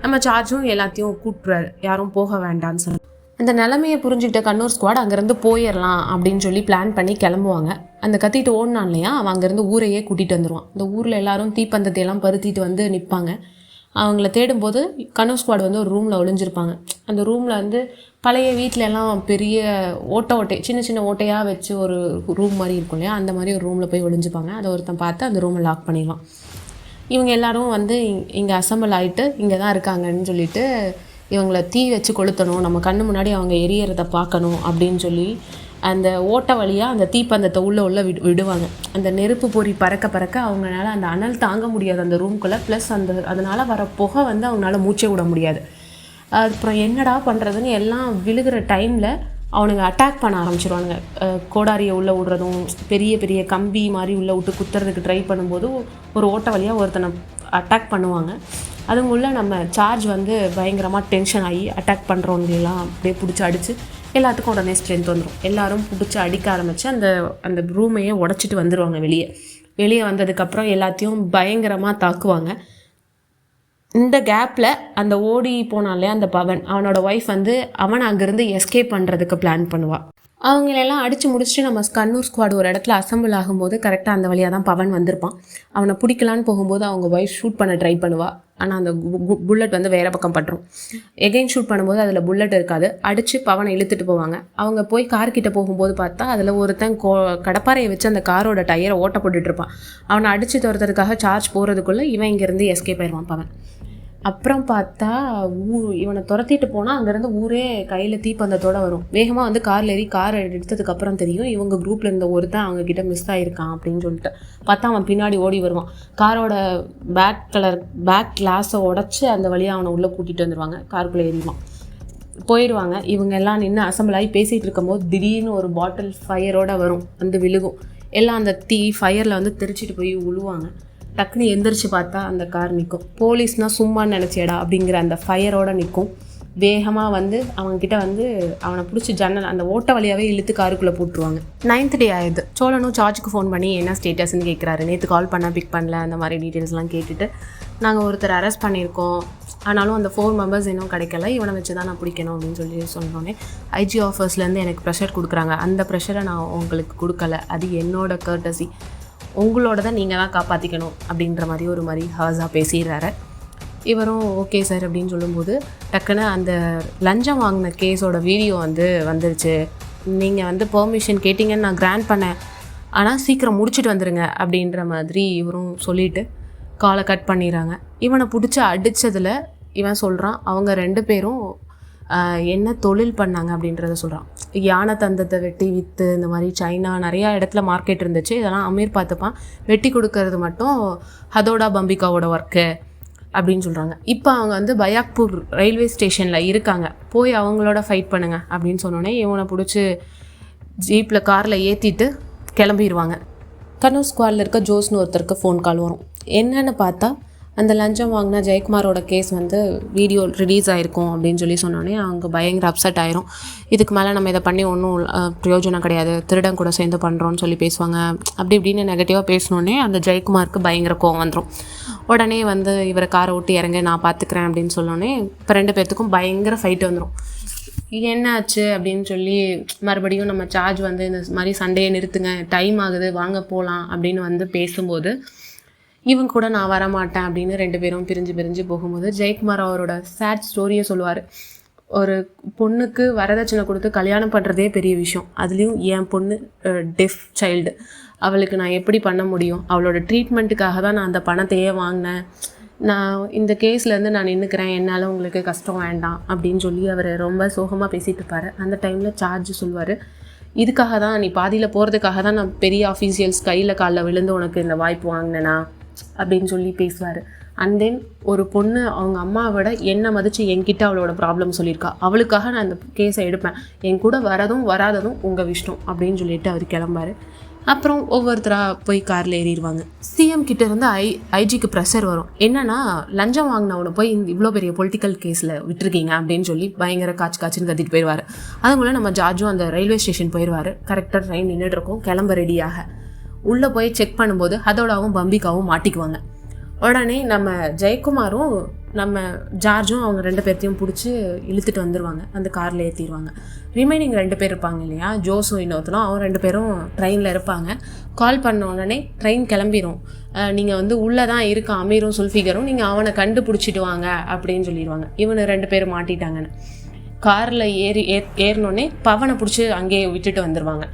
நம்ம சார்ஜும் எல்லாத்தையும் கூப்பிட்றாரு, யாரும் போக வேண்டான்னு சொல்லி. அந்த நிலைமையை புரிஞ்சுக்கிட்ட கன்னூர் ஸ்குவாட் அங்கேருந்து போயிடலாம் அப்படின்னு சொல்லி பிளான் பண்ணி கிளம்புவாங்க. அந்த கத்திட்டு ஓடினான் இல்லையா, அவன் அங்கேருந்து ஊரையே கூட்டிகிட்டு வந்துடுவான். இந்த ஊரில் எல்லாரும் தீப்பந்தத்தையெல்லாம் பருத்திட்டு வந்து நிற்பாங்க. அவங்கள தேடும்போது கன்னூர் ஸ்குவாட் வந்து ஒரு ரூமில் ஒளிஞ்சிருப்பாங்க. அந்த ரூமில் வந்து பழைய வீட்டில எல்லாம் பெரிய ஓட்டை சின்ன ஓட்டையாக வச்சு ஒரு ரூம் மாதிரி இருக்கும் இல்லையா, அந்த மாதிரி ஒரு ரூமில் போய் ஒளிஞ்சுப்பாங்க. அதை ஒருத்தன் பார்த்து அந்த ரூமை லாக் பண்ணிடுவான். இவங்க எல்லோரும் வந்து இங்கே அசம்பிள் ஆகிட்டு இங்கே தான் இருக்காங்கன்னு சொல்லிட்டு இவங்களை தீ வச்சு கொளுத்தணும், நம்ம கண்ணு முன்னாடி அவங்க எரியறதை பார்க்கணும் அப்படின்னு சொல்லி அந்த ஓட்டை வழியாக அந்த தீப்பந்தத்தை உள்ளே விடுவாங்க. அந்த நெருப்பு பொறி பறக்க அவங்களால அந்த அனல் தாங்க முடியாது அந்த ரூம்குள்ளே. ப்ளஸ் அதனால் வர புகை வந்து அவங்களால மூச்சே விட முடியாது. அப்புறம் என்னடா பண்ணுறதுன்னு எல்லாம் விழுகிற டைமில் அவனுங்க அட்டாக் பண்ண ஆரம்பிச்சிருவானுங்க. கோடாரியை உள்ளே விடுறதும், பெரிய கம்பி மாதிரி உள்ளே விட்டு குத்துறதுக்கு ட்ரை பண்ணும்போது ஒரு ஓட்டை வழியாக ஒருத்தனை அட்டாக் பண்ணுவாங்க. அதுங்குள்ளே நம்ம சார்ஜ் வந்து பயங்கரமாக டென்ஷன் ஆகி அட்டாக் பண்ணுறவங்களெல்லாம் அப்படியே பிடிச்சி அடித்து எல்லாத்துக்கும் உடனே ஸ்ட்ரென்த் வந்துடும். எல்லோரும் பிடிச்சி அடிக்க ஆரம்பித்து அந்த அந்த ரூமையே உடச்சிட்டு வந்துடுவாங்க. வெளியே வந்ததுக்கப்புறம் எல்லாத்தையும் பயங்கரமாக தாக்குவாங்க. இந்த கேப்பில் அந்த ஓடி போனாலே அந்த பவன், அவனோட ஒய்ஃப் வந்து அவனை அங்கேருந்து எஸ்கேப் பண்ணுறதுக்கு பிளான் பண்ணுவாள். அவங்களெல்லாம் அடித்து முடிச்சுட்டு நம்ம கண்ணூர் ஸ்குவாட் ஒரு இடத்துல அசம்பிள் ஆகும்போது கரெக்டாக அந்த வழியாக தான் பவன் வந்திருப்பான். அவனை பிடிக்கலான்னு போகும்போது அவங்க ஒய்ஃப் ஷூட் பண்ண ட்ரை பண்ணுவாள். ஆனால் அந்த புல்லட் வந்து வேறு பக்கம் பட்டுரும். எகைன் ஷூட் பண்ணும்போது அதில் புல்லட் இருக்காது. அடித்து பவனை இழுத்துட்டு போவாங்க. அவங்க போய் கார்கிட்ட போகும்போது பார்த்தா அதில் ஒருத்தன் கடப்பாறையை வச்சு அந்த காரோட டயரை ஓட்ட போட்டுட்ருப்பான். அவனை அடித்து துரத்துறதுக்காக சார்ஜ் போகிறதுக்குள்ளே இவன் இங்கேருந்து எஸ்கேப் ஆயிடுவான் பவன். அப்புறம் பார்த்தா இவனை துரத்திட்டு போனால் அங்கேருந்து ஊரே கையில் தீப்பந்தத்தோடு வரும். வேகமாக வந்து காரில் ஏறி காரை எடுத்ததுக்கப்புறம் தெரியும் இவங்க குரூப்பில் இருந்த ஒருத்தன் அவங்கக்கிட்ட மிஸ் ஆகிருக்கான் அப்படின்னு சொல்லிட்டு. பார்த்தா அவன் பின்னாடி ஓடி வருவான். காரோட பேக் கிளாஸை உடச்சி அந்த வழியாக அவனை உள்ளே கூட்டிகிட்டு வந்துடுவாங்க. காருக்குள்ளே ஏறிடுவான். போயிடுவாங்க. இவங்க எல்லாம் நின்று அசம்பிள் ஆகி பேசிகிட்டு இருக்கும்போது திடீர்னு ஒரு பாட்டில் ஃபயரோடு வரும், வந்து விழுகும். எல்லாம் அந்த ஃபயரில் வந்து தெரிச்சிட்டு போய் விழுவாங்க. டக்குன்னு எந்திரிச்சு பார்த்தா அந்த கார் நிற்கும். போலீஸ்னால் சும்மா நினச்சேடா அப்படிங்கிற அந்த ஃபயரோடு நிற்கும். வேகமாக வந்து அவன்கிட்ட வந்து அவனை பிடிச்சி ஜன்னல் அந்த ஓட்ட வழியாகவே இழுத்து காருக்குள்ளே போட்டுருவாங்க. 9th டே ஆயிடுது. சோழனும் சார்ஜுக்கு ஃபோன் பண்ணி என்ன ஸ்டேட்டஸ்ன்னு கேட்குறாரு. நேற்று கால் பண்ணால் பிக் பண்ணல, அந்த மாதிரி டீட்டெயில்ஸ்லாம் கேட்டுட்டு நாங்கள் ஒருத்தர் அரெஸ்ட் பண்ணியிருக்கோம், ஆனாலும் அந்த 4 மெம்பர்ஸ் இன்னும் கிடைக்கல, இவனை வச்சு தான் நான் பிடிக்கணும் அப்படின்னு சொன்னோன்னே ஐஜி ஆஃபீஸ்லேருந்து எனக்கு ப்ரெஷர் கொடுக்குறாங்க. அந்த ப்ரெஷரை நான் உங்களுக்கு கொடுக்கல, அது என்னோட கர்ட்டசி, உங்களோட தான் நீங்கள் தான் காப்பாற்றிக்கணும் அப்படின்ற மாதிரி ஹாஸாக பேசிடுறாரு. இவரும் ஓகே சார் அப்படின்னு சொல்லும்போது டக்குன்னு அந்த லஞ்சம் வாங்கின கேஸோட வீடியோ வந்துருச்சு, நீங்கள் வந்து பெர்மிஷன் கேட்டிங்கன்னு நான் கிராண்ட் பண்ணேன், ஆனால் சீக்கிரம் முடிச்சுட்டு வந்துடுங்க அப்படின்ற மாதிரி இவரும் சொல்லிவிட்டு காலை கட் பண்ணிடுறாங்க. இவனை பிடிச்சி அடித்ததில் இவன் சொல்கிறான் அவங்க 2 பேரும் என்ன தொழில் பண்ணாங்க அப்படின்றத சொல்கிறான். யானை தந்தத்தை வெட்டி விற்று இந்த மாதிரி சைனா நிறையா இடத்துல மார்க்கெட் இருந்துச்சு, இதெல்லாம் அமீர் பார்த்துப்பான், வெட்டி கொடுக்கறது மட்டும் ஹதோடா பம்பிகாவோட ஒர்க்கு அப்படின்னு சொல்கிறாங்க. இப்போ அவங்க வந்து பயாக்பூர் ரயில்வே ஸ்டேஷனில் இருக்காங்க, போய் அவங்களோட ஃபைட் பண்ணுங்க அப்படின்னு சொன்னோன்னே இவனை பிடிச்சி ஜீப்பில் காரில் ஏற்றிட்டு கிளம்பிடுவாங்க. கண்ணூர் ஸ்குவாடில் இருக்க ஜோஸ்னு ஒருத்தருக்கு ஃபோன் கால் வரும். என்னென்னு பார்த்தா அந்த லஞ்சம் வாங்கினா ஜெயக்குமாரோட கேஸ் வந்து வீடியோ ரிலீஸ் ஆகிருக்கும் அப்படின்னு சொன்னோன்னே அவங்க பயங்கர அப்செட் ஆயிரும். இதுக்கு மேலே நம்ம இதை பண்ணி ஒன்றும் பிரயோஜனம் கிடையாது, திருடன் கூட சேர்ந்து பண்ணுறோன்னு சொல்லி பேசுவாங்க. அப்படி இப்படின்னு நெகட்டிவாக பேசினோன்னே அந்த ஜெயக்குமாருக்கு பயங்கர கோவம் வந்துடும். உடனே வந்து இவரை காரை ஓட்டி இறங்க நான் பார்த்துக்கிறேன் அப்படின்னு சொன்னோன்னே இப்போ 2 பேர்த்துக்கும் பயங்கர ஃபைட்டு வந்துடும். என்ன ஆச்சு அப்படின்னு சொல்லி மறுபடியும் நம்ம சார்ஜ் வந்து இந்த மாதிரி சண்டையை நிறுத்துங்க, டைம் ஆகுது, வாங்க போகலாம் அப்படின்னு வந்து பேசும்போது இவங்க கூட நான் வரமாட்டேன் அப்படின்னு 2 பேரும் பிரிஞ்சு போகும்போது ஜெயக்குமார் அவரோட சேட் ஸ்டோரியை சொல்லுவார். ஒரு பொண்ணுக்கு வரதட்சணை கொடுத்து கல்யாணம் பண்ணுறதே பெரிய விஷயம், அதுலேயும் என் பொண்ணு டெஃப் சைல்டு, அவளுக்கு நான் எப்படி பண்ண முடியும், அவளோட ட்ரீட்மெண்ட்டுக்காக தான் நான் அந்த பணத்தையே வாங்கினேன், நான் இந்த கேஸ்லேருந்து நான் நின்றுக்கிறேன், என்னால் உங்களுக்கு கஷ்டம் வேண்டாம் அப்படின்னு சொல்லி அவர் ரொம்ப சோகமாக பேசிகிட்டு இருப்பார். அந்த டைமில் சார்ஜ் சொல்லுவார், இதுக்காக தான் நீ பாதியில் போகிறதுக்காக தான் நான் பெரிய ஆஃபீஷியல்ஸ் கையில் காலில் விழுந்து உனக்கு இந்த வாய்ப்பு வாங்கினேனா அப்படின்னு சொல்லி பேசுவார். அண்ட் தென் ஒரு பொண்ணு அவங்க அம்மாவோட என்னை மதித்து என்கிட்ட அவளோட ப்ராப்ளம் சொல்லியிருக்கா, அவளுக்காக நான் அந்த கேஸை எடுப்பேன், என் கூட வரதும் வராததும் உங்கள் இஷ்டம் அப்படின்னு சொல்லிட்டு அவர் கிளம்பார். அப்புறம் ஒவ்வொருத்தராக போய் காரில் ஏறிடுவாங்க. சிஎம் கிட்ட இருந்து ஐஜிக்கு ப்ரெஷர் வரும். என்னன்னா லஞ்சம் வாங்கினவனை போய் இவ்வளோ பெரிய பொலிட்டிக்கல் கேஸில் விட்டுருக்கீங்க அப்படின்னு சொல்லி பயங்கர காய்ச்சின்னு கத்திட்டு போயிடுவார். அதுக்குள்ளே நம்ம ஜார்ஜும் அந்த ரயில்வே ஸ்டேஷன் போயிடுவார். கரெக்டாக ட்ரெயின் நின்றுட்டு இருக்கும், கிளம்ப ரெடியாக. உள்ளே போய் செக் பண்ணும்போது ஹதோடாவும் பம்பிகாவும் மாட்டிக்குவாங்க. உடனே நம்ம ஜெயக்குமாரும் நம்ம ஜார்ஜும் அவங்க 2 பேர்த்தையும் பிடிச்சி இழுத்துட்டு வந்துடுவாங்க, அந்த காரில் ஏற்றிடுவாங்க. ரிமைனிங் 2 பேர் இருப்பாங்க இல்லையா, ஜோஸும் இன்னொருத்தனும், அவங்க 2 பேரும் ட்ரெயினில் இருப்பாங்க. கால் பண்ண உடனே ட்ரெயின் கிளம்பிடும், நீங்கள் வந்து உள்ளே தான் இருக்க அமீரும் சுல்ஃபிகரும், நீங்கள் அவனை கண்டுபிடிச்சிட்டு வாங்க அப்படின்னு சொல்லிடுவாங்க. இவனு 2 பேர் மாட்டிட்டாங்கன்னு காரில் ஏறினோடனே பவனை பிடிச்சி அங்கேயே விட்டுட்டு வந்துடுவாங்க.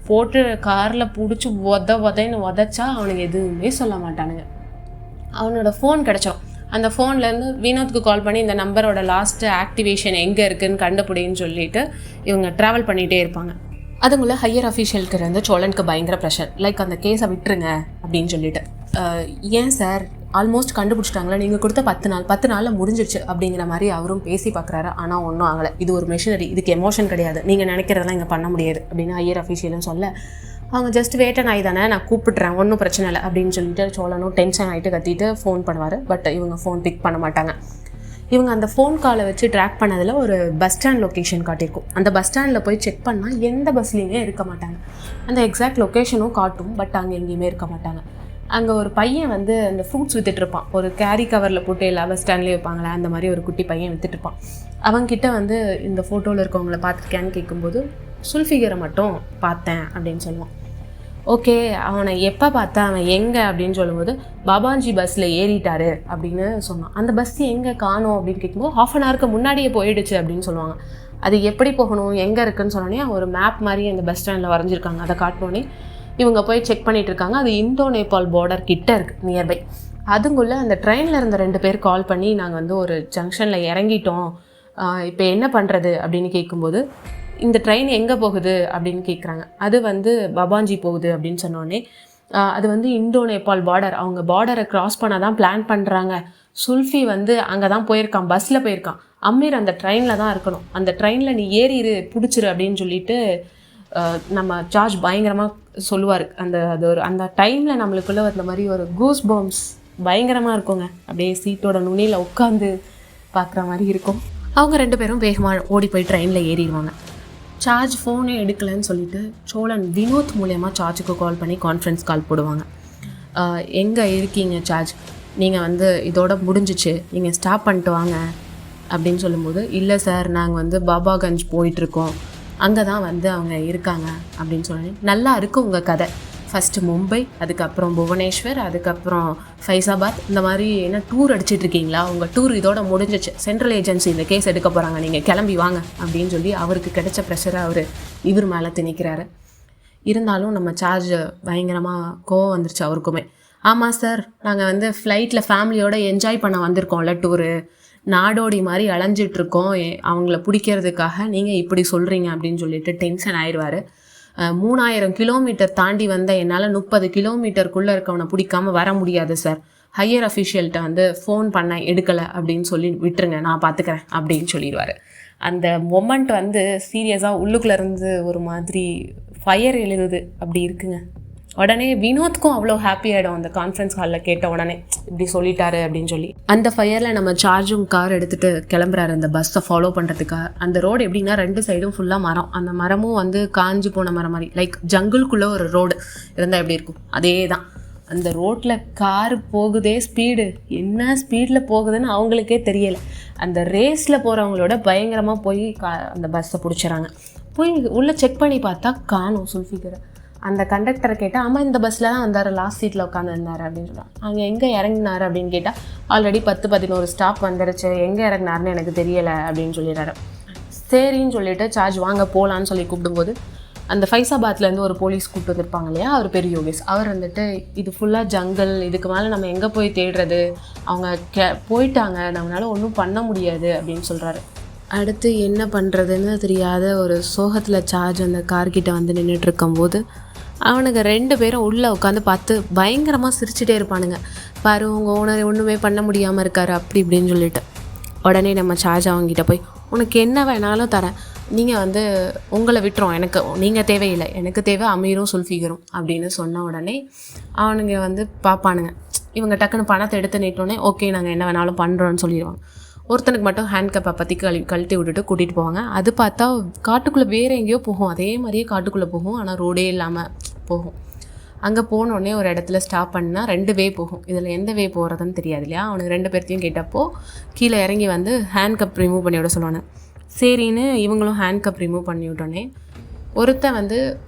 போட்டு காரில் பிடிச்சி உதன்னு உதச்சா அவனுக்கு எதுவுமே சொல்ல மாட்டானுங்க. அவனோட ஃபோன் கிடச்சோம். அந்த ஃபோன்லேருந்து வினோத்துக்கு கால் பண்ணி இந்த நம்பரோட லாஸ்ட்டு ஆக்டிவேஷன் எங்கே இருக்குதுன்னு கண்டுபிடின்னு சொல்லிட்டு இவங்க ட்ராவல் பண்ணிகிட்டே இருப்பாங்க. அதுக்குள்ளே ஹையர் அஃபீஷியலுக்கு இருந்து சோழனுக்கு பயங்கர ப்ரெஷர், லைக் அந்த கேஸை விட்டுருங்க அப்படின்னு சொல்லிட்டு. ஏன் சார் ஆல்மோஸ்ட் கண்டுபிடிச்சிட்டாங்களா, நீங்கள் கொடுத்த 10 நாளில் முடிஞ்சிடுச்சு அப்படிங்கிற மாதிரி அவரும் பேசி பார்க்குறாரு. ஆனால் ஒன்றும் ஆகலை, இது ஒரு மெஷினரி, இதுக்கு எமோஷன் கிடையாது, நீங்கள் நினைக்கிறதெல்லாம் இங்கே பண்ண முடியாது அப்படின்னு ஹையர் அஃபீஷியலும் சொல்ல, அவங்க ஜஸ்ட் வேட்டன் ஆகி தானே, நான் கூப்பிட்றேன், ஒன்றும் பிரச்சனை இல்லை அப்படின்னு சொல்லிட்டு சோழனும் டென்ஷன் ஆகிட்டு கத்திட்டு ஃபோன் பண்ணுவார். பட் இவங்க ஃபோன் பிக் பண்ண மாட்டாங்க. இவங்க அந்த ஃபோன் காலை வச்சு ட்ராக் பண்ணதில் ஒரு பஸ் ஸ்டாண்ட் லொக்கேஷன் காட்டியிருக்கும். அந்த பஸ் ஸ்டாண்டில் போய் செக் பண்ணால் எந்த பஸ்லேயுமே இருக்க மாட்டாங்க. அந்த எக்ஸாக்ட் லொக்கேஷனும் காட்டும், பட் அங்கே எங்கேயுமே இருக்க மாட்டாங்க. அங்கே ஒரு பையன் வந்து அந்த ஃப்ரூட்ஸ் விற்றுட்ருப்பான். ஒரு கேரி கவரில் போட்டு எல்லா பஸ் ஸ்டாண்ட்லேயும் வைப்பாங்களே, அந்த மாதிரி ஒரு குட்டி பையன் விற்றுட்ருப்பான். அவங்ககிட்ட வந்து இந்த ஃபோட்டோவில் இருக்கவங்கள பார்த்துருக்கேன்னு கேட்கும்போது சுல்ஃபிகரை மட்டும் பார்த்தேன் அப்படின்னு சொல்லுவான். ஓகே, அவனை எப்போ பார்த்தா, அவன் எங்கே அப்படின்னு சொல்லும்போது பாபாஜி பஸ்ஸில் ஏறிட்டாரு அப்படின்னு சொன்னான். அந்த பஸ் எங்கே காணோம் அப்படின்னு கேட்கும்போது 1/2 hour முன்னாடியே போயிடுச்சு அப்படின்னு சொல்லுவாங்க. அது எப்படி போகணும், எங்கே இருக்குன்னு சொன்னோன்னே ஒரு மேப் மாதிரி அந்த பஸ் ஸ்டாண்டில் வரைஞ்சிருக்காங்க. அதை காட்டினோடனே இவங்க போய் செக் பண்ணிகிட்டு இருக்காங்க. அது இந்தோ நேபாள் பார்டர் கிட்ட இருக்குது, நியர்பை. அதுக்குள்ளே அந்த ட்ரெயினில் இருந்த 2 பேர் கால் பண்ணி நாங்கள் வந்து ஒரு ஜங்ஷனில் இறங்கிட்டோம், இப்போ என்ன பண்ணுறது அப்படின்னு கேட்கும்போது இந்த ட்ரெயின் எங்கே போகுது அப்படின்னு கேட்குறாங்க. அது வந்து பபாஞ்சி போகுது அப்படின்னு சொன்னோடனே அது வந்து இந்தோ நேபாள் பார்டர், அவங்க பார்டரை க்ராஸ் பண்ண தான் பிளான் பண்ணுறாங்க. சுல்ஃபி வந்து அங்கே தான் போயிருக்கான், பஸ்ஸில் போயிருக்கான். அமீர் அந்த ட்ரெயினில் தான் இருக்கணும், அந்த ட்ரெயினில் நீ ஏறிடு பிடிச்சிரு அப்படின்னு சொல்லிட்டு நம்ம சார்ஜ் பயங்கரமாக சொல்லுவார். அந்த டைமில் நம்மளுக்குள்ளே அந்த மாதிரி ஒரு கூஸ் பம்ப்ஸ் பயங்கரமாக இருக்குங்க. அப்படியே சீட்டோட நுனியில் உட்காந்து பார்க்குற மாதிரி இருக்கும். அவங்க 2 பேரும் வேகமாக ஓடி போய் ட்ரெயினில் ஏறிடுவாங்க. சார்ஜ் ஃபோனே எடுக்கலைன்னு சொல்லிட்டு சோழன் வினோத் மூலயமா சார்ஜுக்கு கால் பண்ணி கான்ஃபரன்ஸ் கால் போடுவாங்க. எங்கே இருக்கீங்க சார்ஜ், நீங்கள் வந்து இதோட முடிஞ்சிச்சு, நீங்கள் ஸ்டாப் பண்ணிட்டு வாங்க அப்படின்னு சொல்லும்போது, இல்லை சார் நாங்கள் வந்து பாபாகஞ்ச் போயிட்டுருக்கோம், அங்கே தான் வந்து அவங்க இருக்காங்க அப்படின்னு சொன்னேன். நல்லா இருக்குது உங்கள் கதை. ஃபஸ்ட்டு மும்பை, அதுக்கப்புறம் புவனேஸ்வர், அதுக்கப்புறம் ஃபைசாபாத், இந்த மாதிரி என்ன டூர் அடிச்சிட்ருக்கீங்களா? உங்கள் டூர் இதோட முடிஞ்சிச்சு, சென்ட்ரல் ஏஜென்சி இந்த கேஸ் எடுக்க போகிறாங்க, நீங்கள் கிளம்பி வாங்க அப்படின்னு சொல்லி அவருக்கு கிடைச்ச ப்ரெஷரை இவர் மேலே திணிக்கிறாரு. இருந்தாலும் நம்ம சார்ஜ் பயங்கரமாக கோவம் வந்துருச்சு அவருக்குமே. ஆமாம் சார், நாங்கள் வந்து ஃப்ளைட்டில் ஃபேமிலியோடு என்ஜாய் பண்ண வந்திருக்கோம்ல, டூரு நாடோடி மாதிரி அலைஞ்சிட்ருக்கோம், அவங்கள பிடிக்கிறதுக்காக நீங்கள் இப்படி சொல்கிறீங்க அப்படின்னு சொல்லிட்டு டென்ஷன் ஆயிடுவார். 3000 கிலோமீட்டர் தாண்டி வந்த என்னால் 30 கிலோமீட்டருக்குள்ளே இருக்கவனை பிடிக்காமல் வர முடியாது சார், ஹையர் அஃபிஷியல்கிட்ட வந்து ஃபோன் பண்ண எடுக்கலை அப்படின்னு சொல்லி விட்டுருங்க, நான் பார்த்துக்கிறேன் அப்படின்னு சொல்லிடுவார். அந்த மொமெண்ட் வந்து சீரியஸாக உள்ளுக்குள்ளேருந்து ஒரு மாதிரி ஃபயர் எழுதுது அப்படி இருக்குங்க. உடனே வினோத்க்கும் அவ்வளோ ஹாப்பி ஆகிடும் அந்த கான்ஃபரன்ஸ் ஹாலில் கேட்ட உடனே, இப்படி சொல்லிட்டாரு அப்படின்னு சொல்லி. அந்த ஃபயரில் நம்ம சார்ஜும் கார் எடுத்துகிட்டு கிளம்புறாரு அந்த பஸ்ஸை ஃபாலோ பண்ணுறதுக்காக. அந்த ரோடு எப்படின்னா 2 சைடும் ஃபுல்லாக மரம், அந்த மரமும் வந்து காஞ்சி போன மரம் மாதிரி, லைக் ஜங்குள்குள்ளே ஒரு ரோடு இருந்தால் எப்படி இருக்கும் அதே தான். அந்த ரோட்டில் கார் போகுதே ஸ்பீடு, என்ன ஸ்பீடில் போகுதுன்னு அவங்களுக்கே தெரியலை. அந்த ரேஸில் போகிறவங்களோட பயங்கரமாக போய் அந்த பஸ்ஸை பிடிச்சிறாங்க. போய் உள்ளே செக் பண்ணி பார்த்தா காணோம் சுல்ஃபிகரை. அந்த கண்டக்டரை கேட்டால், ஆமாம் இந்த பஸ்ஸில் தான் வந்தார், லாஸ்ட் சீட்டில் உட்காந்துருந்தார் அப்படின்னு சொல்கிறாங்க. அங்கே எங்கே இறங்கினார் அப்படின்னு கேட்டால், ஆல்ரெடி 10-11 ஸ்டாப் வந்துருச்சு, எங்கே இறங்கினார்னு எனக்கு தெரியலை அப்படின்னு சொல்லிடுறாரு. சரின்னு சொல்லிவிட்டு சார்ஜ் வாங்க போகலான்னு சொல்லி கூப்பிடும்போது அந்த ஃபைசாபாத்லேருந்து ஒரு போலீஸ் கூப்பிட்டு வந்திருப்பாங்க இல்லையா, அவர் பேர் யோகேஷ். அவர் வந்துட்டு இது ஃபுல்லாக ஜங்கல், இதுக்கு மேலே நம்ம எங்கே போய் தேடுறது, அவங்க போயிட்டாங்க, நம்மளால் ஒன்றும் பண்ண முடியாது அப்படின்னு சொல்கிறாரு. அடுத்து என்ன பண்ணுறதுன்னு தெரியாத ஒரு சோகத்தில் சார்ஜ் அந்த கார்கிட்ட வந்து நின்றுட்டுருக்கும்போது அவனுங்க 2 பேரும் உள்ளே உட்காந்து பார்த்து பயங்கரமாக சிரிச்சுட்டே இருப்பானுங்க. பாரு உங்கள் ஓனர் ஒன்றுமே பண்ண முடியாமல் இருக்காரு அப்படி இப்படின்னு சொல்லிட்டு. உடனே நம்ம சார்ஜ் அவங்ககிட்ட போய், உனக்கு என்ன வேணாலும் தரேன், நீங்கள் வந்து உங்களை விட்டுறோம், எனக்கு நீங்கள் தேவையில்லை, எனக்கு தேவை அமீரும் சுல்ஃபிகரும் அப்படின்னு சொன்ன உடனே அவனுங்க வந்து பார்ப்பானுங்க. இவங்க டக்குன்னு பணத்தை எடுத்து நீட்டோடனே ஓகே நாங்கள் என்ன வேணாலும் பண்ணுறோன்னு சொல்லிடுவாங்க. ஒருத்தனுக்கு மட்டும் ஹேண்ட் கப்பை பற்றி கழட்டி விட்டுட்டு கூட்டிகிட்டு போவாங்க. அது பார்த்தா காட்டுக்குள்ளே வேறு எங்கேயோ போகும், அதே மாதிரியே காட்டுக்குள்ளே போகும், ஆனால் ரோடே இல்லாமல் போகும். அங்கே போனோடனே ஒரு இடத்துல ஸ்டாப் பண்ணால் 2 வே போகும். இதில் எந்த வே போகிறதுன்னு தெரியாது இல்லையா. அவனுக்கு 2 பேர்த்தையும் கேட்டப்போ கீழே இறங்கி வந்து ஹேண்ட் கப் ரிமூவ் பண்ணி விட சொல்லுவானு. சரின்னு இவங்களும் ஹேண்ட் கப் ரிமூவ் பண்ணி விட்டோன்னே ஒருத்தன் வந்து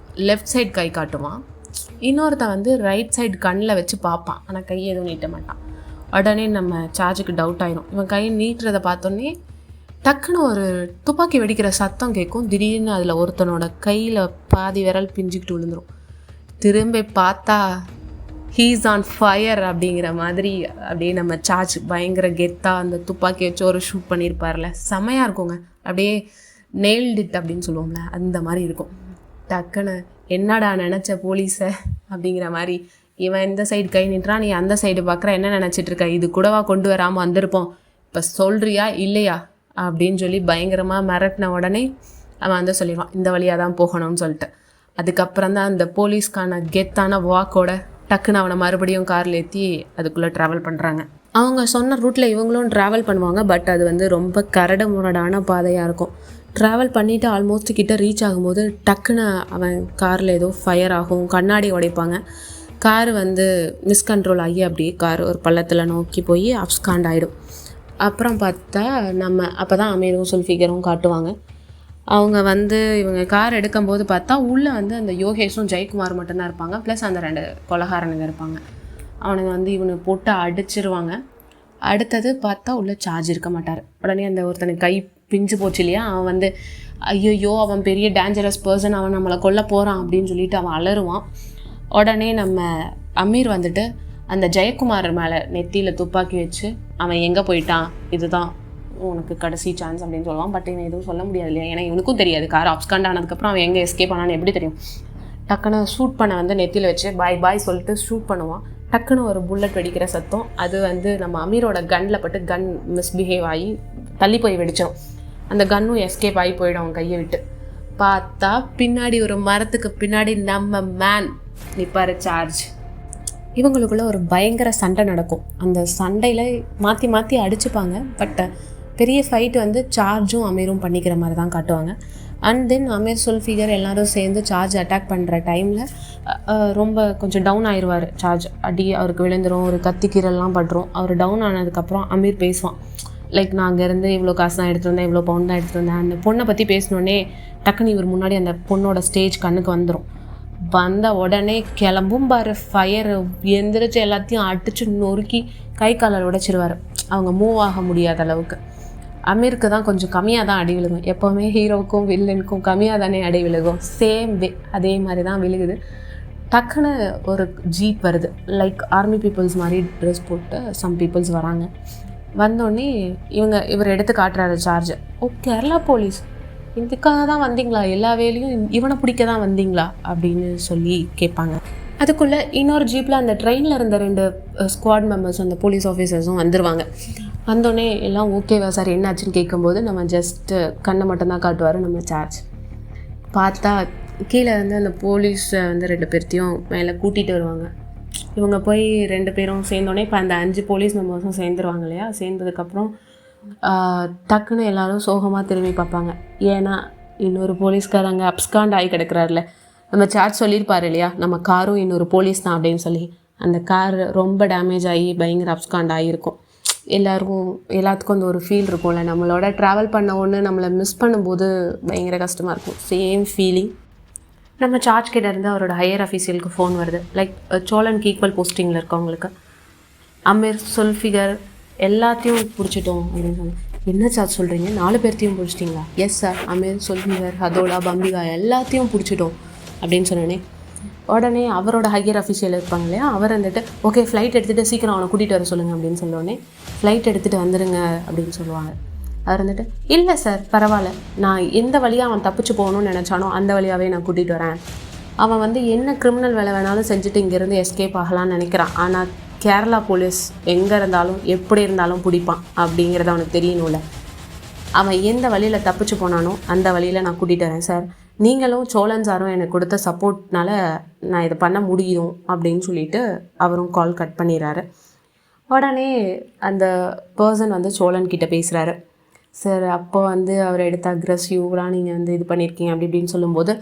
லெஃப்ட் சைடு கை காட்டுவான், இன்னொருத்தன் வந்து ரைட் சைடு கண்ணில் வச்சு பார்ப்பான், ஆனால் கை எதுவும் நீட்ட மாட்டான். உடனே நம்ம சார்ஜுக்கு டவுட் ஆயிடும். இவன் கை நீட்டுறதை பார்த்தோன்னே டக்குன்னு ஒரு துப்பாக்கி வெடிக்கிற சத்தம் கேட்கும். திடீர்னு அதில் ஒருத்தனோட கையில் பாதி விரல் பிஞ்சிக்கிட்டு விழுந்துடும். திரும்பி பார்த்தா ஹீஸ் ஆன் ஃபயர் அப்படிங்கிற மாதிரி அப்படியே நம்ம சார்ஜ் பயங்கர கெத்தாக அந்த துப்பாக்கி வச்சு ஒரு ஷூட் பண்ணியிருப்பார்ல, செமையாக இருக்குங்க. அப்படியே நெயில்ட் இட் அப்படின்னு சொல்லுவோம்ல, அந்த மாதிரி இருக்கும். டக்குன்னு என்னடா நினச்ச போலீஸை அப்படிங்கிற மாதிரி, இவன் இந்த சைடு கை நின்றான், நீ அந்த சைடு பார்க்குற, என்ன நினச்சிட்ருக்க, இது கூடவா கொண்டு வராமல் வந்திருப்போம், இப்போ சொல்கிறியா இல்லையா அப்படின்னு சொல்லி பயங்கரமாக மிரட்டின உடனே அவன் வந்து சொல்லிடுவான் இந்த வழியாக தான் போகணும்னு சொல்லிட்டு. அதுக்கப்புறம் தான் அந்த போலீஸ்க்கான கெத்தான வாக்கோட டக்குன்னு அவனை மறுபடியும் காரில் ஏற்றி அதுக்குள்ளே ட்ராவல் பண்ணுறாங்க. அவங்க சொன்ன ரூட்டில் இவங்களும் ட்ராவல் பண்ணுவாங்க. பட் அது வந்து ரொம்ப கரடு முரடான பாதையாக இருக்கும். ட்ராவல் பண்ணிவிட்டு ஆல்மோஸ்ட் கிட்ட ரீச் ஆகும்போது டக்குன்னு அவன் காரில் ஏதோ ஃபயர் ஆகும், கண்ணாடி உடைப்பாங்க. கார் வந்து மிஸ்கண்ட்ரோல் ஆகி அப்படியே கார் ஒரு பள்ளத்தில் நோக்கி போய் அப்ஸ்காண்ட் ஆகிடும். அப்புறம் பார்த்தா அப்போ தான் அமீரும் சுல்ஃபிகரும் காட்டுவாங்க. அவங்க வந்து இவங்க கார் எடுக்கும்போது பார்த்தா உள்ளே வந்து அந்த யோகேஷும் ஜெயக்குமார் மட்டும்தான் இருப்பாங்க. ப்ளஸ் அந்த 2 கொலகாரனுங்க இருப்பாங்க. அவனுங்க வந்து இவனை போட்டு அடிச்சிருவாங்க. அடுத்தது பார்த்தா உள்ளே சார்ஜ் இருக்க மாட்டார். உடனே அந்த ஒருத்தனுக்கு கை பிஞ்சு போச்சு இல்லையா, அவன் வந்து ஐயோ அவன் பெரிய டேஞ்சரஸ் பர்சன், அவன் நம்மளை கொல்ல போகிறான் அப்படின்னு சொல்லிட்டு அவன் அலறுவான். உடனே நம்ம அமீர் வந்துட்டு அந்த ஜெயக்குமார் மேலே நெத்தியில் துப்பாக்கி வச்சு அவன் எங்கே போயிட்டான், இதுதான் உனக்கு கடைசி சான்ஸ் அப்படின்னு சொல்லுவான். பட் இவன் எதுவும் சொல்ல முடியாது இல்லையா, ஏன்னா இவனுக்கும் தெரியாது கார் அப்ஸ்காண்ட் ஆனதுக்கப்புறம் அவன் எங்கே எஸ்கேப் ஆனான்னு எப்படி தெரியும். டக்குன்னு ஷூட் பண்ண வந்து நெத்தியில் வச்சு பாய் சொல்லிட்டு ஷூட் பண்ணுவான். டக்குன்னு ஒரு புல்லட் வெடிக்கிற சத்தம். அது வந்து நம்ம அமீரோட கன்னில் பட்டு கன் மிஸ்பிஹேவ் ஆகி தள்ளி போய் வெடித்தோம். அந்த கன்னும் எஸ்கேப் ஆகி போயிடும் அவன் கையை விட்டு. பார்த்தா பின்னாடி ஒரு மரத்துக்கு பின்னாடி நம்ம மேன் நிற்பார் சார்ஜ். இவங்களுக்குள்ள ஒரு பயங்கர சண்டை நடக்கும். அந்த சண்டையில் மாற்றி மாற்றி அடிச்சுப்பாங்க. பட் பெரிய ஃபைட் வந்து சார்ஜும் அமீரும் பண்ணிக்கிற மாதிரி தான் காட்டுவாங்க. அண்ட் தென் அமீர் சுல்ஃபிகர் எல்லோரும் சேர்ந்து சார்ஜ் அட்டாக் பண்ணுற டைமில் ரொம்ப கொஞ்சம் டவுன் ஆயிடுவார். சார்ஜ் அடி அவருக்கு விழுந்துடும், ஒரு கத்திக்கீரெல்லாம் பட்டுரும். அவர் டவுன் ஆனதுக்கப்புறம் அமீர் பேசுவான், லைக் நான் அங்கேருந்து இவ்வளோ காசு தான் எடுத்துகிட்டு வந்தேன், இவ்வளோ பவுண்ட் தான் எடுத்துகிட்டு வந்தேன். அந்த பொண்ணை பற்றி பேசினோடனே டக்குன்னு இவர் முன்னாடி அந்த பொண்ணோட ஸ்டேஜ் கண்ணுக்கு வந்துடும். வந்த உடனே கிளம்பும் பாரு ஃபயர், எந்திரிச்சு எல்லாத்தையும் அடித்து நொறுக்கி கை காலில் உடைச்சிருவார். அவங்க மூவ் ஆக முடியாத அளவுக்கு. அமீருக்கு தான் கொஞ்சம் கம்மியாக தான் அடி விழுகும். எப்போவுமே ஹீரோவுக்கும் வில்லனுக்கும் கம்மியாக தானே அடி விழுகும். சேம் வே அதே மாதிரி தான் விழுகுது. டக்குன்னு ஒரு ஜீப் வருது, லைக் ஆர்மி பீப்புள்ஸ் மாதிரி ட்ரெஸ் போட்டு சம் பீப்புள்ஸ் வராங்க. வந்தோடனே இவர் எடுத்து காட்டுறாரு சார்ஜ். ஓ கேரளா போலீஸ், இதுக்காக தான் வந்தீங்களா, எல்லா வேலையும் இவனை பிடிக்க தான் வந்தீங்களா அப்படின்னு சொல்லி கேட்பாங்க. அதுக்குள்ளே இன்னொரு ஜீப்பில் அந்த ட்ரெயினில் இருந்த 2 ஸ்குவாட் மெம்பர்ஸ் அந்த போலீஸ் ஆஃபீஸர்ஸும் வந்துடுவாங்க. வந்தோடனே எல்லாம் ஓகேவா சார் என்னாச்சுன்னு கேட்கும்போது நம்ம ஜஸ்ட்டு கண்ணை மட்டும்தான் காட்டுவார் நம்ம சார்ஜ். பார்த்தா கீழே வந்து அந்த போலீஸை வந்து 2 பேர்த்தையும் மேலே கூட்டிகிட்டு வருவாங்க. இவங்க போய் 2 பேரும் சேர்ந்தோடனே இப்போ அந்த 5 போலீஸ் மெம்பர்ஸும் சேர்ந்துருவாங்க இல்லையா. சேர்ந்ததுக்கப்புறம் டக்குன்னு எல்லோரும் சோகமாக திரும்பி பார்ப்பாங்க. ஏன்னா இன்னொரு போலீஸ்காரங்க அப்ஸ்காண்ட் ஆகி கிடக்கிறாருல. நம்ம சார்ஜ் சொல்லியிருப்பார் இல்லையா, நம்ம காரும் இன்னொரு போலீஸ் தான் அப்படின்னு சொல்லி. அந்த கார் ரொம்ப டேமேஜ் ஆகி பயங்கர அப்ஸ்காண்ட் ஆகியிருக்கும். எல்லாத்துக்கும் அந்த ஒரு ஃபீல் இருக்கும்ல, நம்மளோட ட்ராவல் பண்ண ஒன்று நம்மளை மிஸ் பண்ணும்போது பயங்கர கஷ்டமாக இருக்கும். Same feeling. நம்ம சார்ஜ் கிட்ட இருந்து அவரோட ஹையர் அஃபீஷியலுக்கு ஃபோன் வருது, லைக் சோழனுக்கு ஈக்குவல் போஸ்டிங்கில் இருக்கவங்களுக்கு. அமீர் சுல்ஃபிகர் எல்லாத்தையும் பிடிச்சிட்டோம் அப்படின்னு சொன்னேன். என்ன சார்ஜ் சொல்கிறீங்க, 4 பேர்த்தையும் பிடிச்சிட்டிங்களா? எஸ் சார், அமீர் சுல்ஃபிகர் ஹதோலா பம்பிகா எல்லாத்தையும் பிடிச்சிட்டோம் அப்படின்னு சொன்னோன்னே உடனே அவரோட ஹையர் அஃபீஷியல் இருப்பாங்க இல்லையா, அவர் வந்துட்டு ஓகே ஃப்ளைட் எடுத்துகிட்டு சீக்கிரம் அவனை கூட்டிகிட்டு வர சொல்லுங்கள் அப்படின்னு சொன்னோடனே ஃப்ளைட் எடுத்துகிட்டு வந்துடுங்க அப்படின்னு சொல்லுவாங்க. அவர் வந்துட்டு இல்லை சார் பரவாயில்ல, நான் எந்த வழியாக அவன் தப்பிச்சு போகணும்னு நினச்சானோ அந்த வழியாகவே நான் கூட்டிகிட்டு வரேன். அவன் வந்து என்ன கிரிமினல் வேலை வேணாலும் செஞ்சுட்டு இங்கேருந்து எஸ்கேப் ஆகலான்னு நினைக்கிறான். ஆனால் கேரளா போலீஸ் எங்கே இருந்தாலும் எப்படி இருந்தாலும் பிடிப்பான் அப்படிங்கிறது அவனுக்கு தெரியணும்ல. அவன் எந்த வழியில் தப்பிச்சு போனானோ அந்த வழியில் நான் கூட்டிகிட்டு வரேன் சார். நீங்களும் சோழன் சாரும் எனக்கு கொடுத்த சப்போர்ட்னால நான் இதை பண்ண முடியும் அப்படின்னு சொல்லிட்டு அவரும் கால் கட் பண்ணிடுறாரு. உடனே அந்த பர்சன் வந்து சோழன்கிட்ட பேசுகிறாரு. சார் அப்போ வந்து அவர் எடுத்த அக்ரெசிவ்லாம் நீங்கள் வந்து இது பண்ணியிருக்கீங்க அப்படி இப்படின்னு சொல்லும்போது,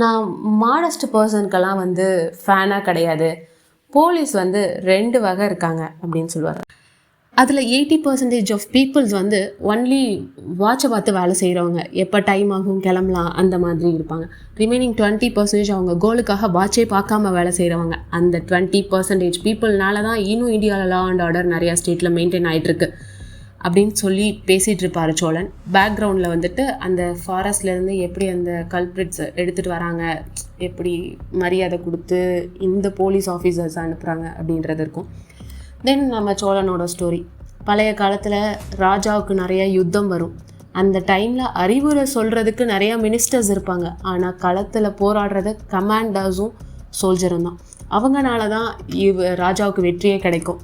நான் மாடஸ்ட் பர்சனுக்கெல்லாம் வந்து ஃபேனாக கிடையாது, போலீஸ் வந்து 2 வகை இருக்காங்க அப்படின்னு சொல்லுவார். அதில் 80% ஆஃப் பீப்புள்ஸ் வந்து ஒன்லி வாட்சை பார்த்து வேலை செய்கிறவங்க, எப்போ டைம் ஆகும் கிளம்பலாம் அந்த மாதிரி இருப்பாங்க. ரிமைனிங் 20% அவங்க கோலுக்காக வாட்சே பார்க்காம வேலை செய்கிறவங்க. அந்த 20% பீப்புள்னால தான் இன்னும் இந்தியாவில் லா அண்ட் ஆர்டர் நிறையா ஸ்டேட்டில் மெயின்டைன் ஆகிட்டுருக்கு அப்படின்னு சொல்லி பேசிகிட்டு இருப்பார் சோழன். பேக்ரவுண்டில் வந்துட்டு அந்த ஃபாரஸ்ட்லேருந்து எப்படி அந்த கல்பிரிட்ஸ் எடுத்துகிட்டு வராங்க, எப்படி மரியாதை கொடுத்து இந்த போலீஸ் ஆஃபீஸர்ஸ் அனுப்புகிறாங்க அப்படின்றது இருக்கும். தென் நம்ம சோழனோட ஸ்டோரி. பழைய காலத்தில் ராஜாவுக்கு நிறையா யுத்தம் வரும். அந்த டைமில் அறிவுரை சொல்கிறதுக்கு நிறையா மினிஸ்டர்ஸ் இருப்பாங்க. ஆனால் களத்தில் போராடுறது கமாண்டர்ஸும் சோல்ஜரும் தான். அவங்கனால தான் ராஜாவுக்கு வெற்றியே கிடைக்கும்.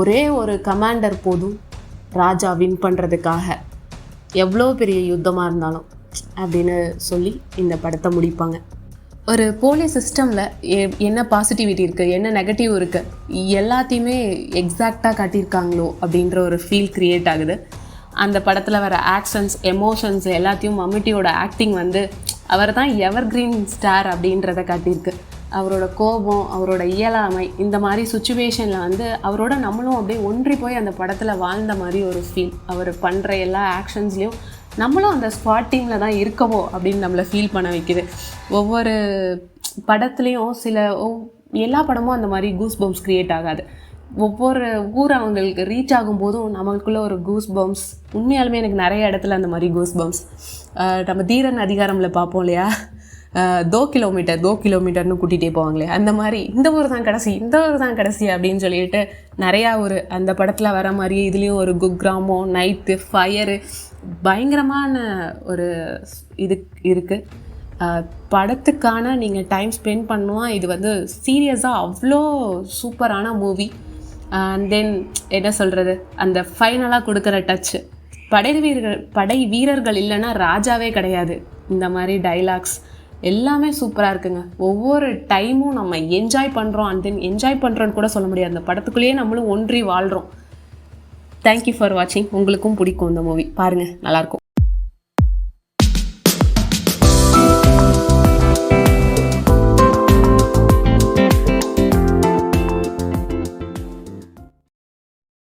ஒரே ஒரு கமாண்டர் போதும் ராஜா வின் பண்ணுறதுக்காக, எவ்வளோ பெரிய யுத்தமாக இருந்தாலும் அப்படின்னு சொல்லி இந்த படத்தை முடிப்பாங்க. ஒரு போலீஸ் சிஸ்டமில் என்ன பாசிட்டிவிட்டி இருக்குது, என்ன நெகட்டிவ் இருக்குது, எல்லாத்தையுமே எக்ஸாக்டாக காட்டியிருக்காங்களோ அப்படின்ற ஒரு ஃபீல் க்ரியேட் ஆகுது. அந்த படத்தில் வர ஆக்ஷன்ஸ், எமோஷன்ஸ் எல்லாத்தையும் மம்முட்டியோட ஆக்டிங் வந்து அவர் தான் எவர்கிரீன் ஸ்டார் அப்படின்றத காட்டியிருக்கு. அவரோட கோபம், அவரோட இயலாமை, இந்த மாதிரி சுச்சுவேஷனில் வந்து அவரோட நம்மளும் அப்படியே ஒன்றி போய் அந்த படத்தில் வாழ்ந்த மாதிரி ஒரு ஃபீல். அவர் பண்ணுற எல்லா ஆக்ஷன்ஸ்லேயும் நம்மளும் அந்த ஸ்குவாட் டீமில் தான் இருக்கவோ அப்படின்னு நம்மளை ஃபீல் பண்ண வைக்குது. ஒவ்வொரு படத்துலேயும் எல்லா படமும் அந்த மாதிரி கூஸ் பம்ப்ஸ் க்ரியேட் ஆகாது. ஒவ்வொரு ஊர் அவங்களுக்கு ரீச் ஆகும்போதும் நம்மளுக்குள்ளே ஒரு கூஸ் பம்ப்ஸ். உண்மையாலுமே எனக்கு நிறைய இடத்துல அந்த மாதிரி கூஸ் பம்ப்ஸ். நம்ம தீரன் அதிகாரமில் பார்ப்போம் இல்லையா, 2 கிலோமீட்டர்னு கூட்டிகிட்டே போவாங்களே, அந்த மாதிரி இந்த ஊர் தான் கடைசி அப்படின்னு சொல்லிட்டு நிறையா அந்த படத்தில் வர மாதிரியே இதுலேயும் ஒரு குக்கிராமம், நைட்டு, ஃபயரு, பயங்கரமான ஒரு இது இருக்குது. படத்துக்கான நீங்கள் டைம் ஸ்பெண்ட் பண்ணுவோம். இது வந்து சீரியஸாக அவ்வளோ சூப்பரான மூவி. அண்ட் தென் என்ன சொல்கிறது, அந்த ஃபைனலாக கொடுக்குற டச்சு, படை வீரர்கள் இல்லைன்னா ராஜாவே கிடையாது. இந்த மாதிரி டைலாக்ஸ் எல்லாமே சூப்பராக இருக்குங்க. ஒவ்வொரு டைமும் நம்ம என்ஜாய் பண்ணுறோம். அண்ட் தென் என்ஜாய் பண்ணுறோன்னு கூட சொல்ல முடியாது, அந்த படத்துக்குள்ளேயே நம்மளும் ஒன்றி வாழ்கிறோம். தேங்க்யூ ஃபார் வாட்சிங். உங்களுக்கும் பிடிக்கும் இந்த மூவி, பாருங்கள், நல்லாயிருக்கும்.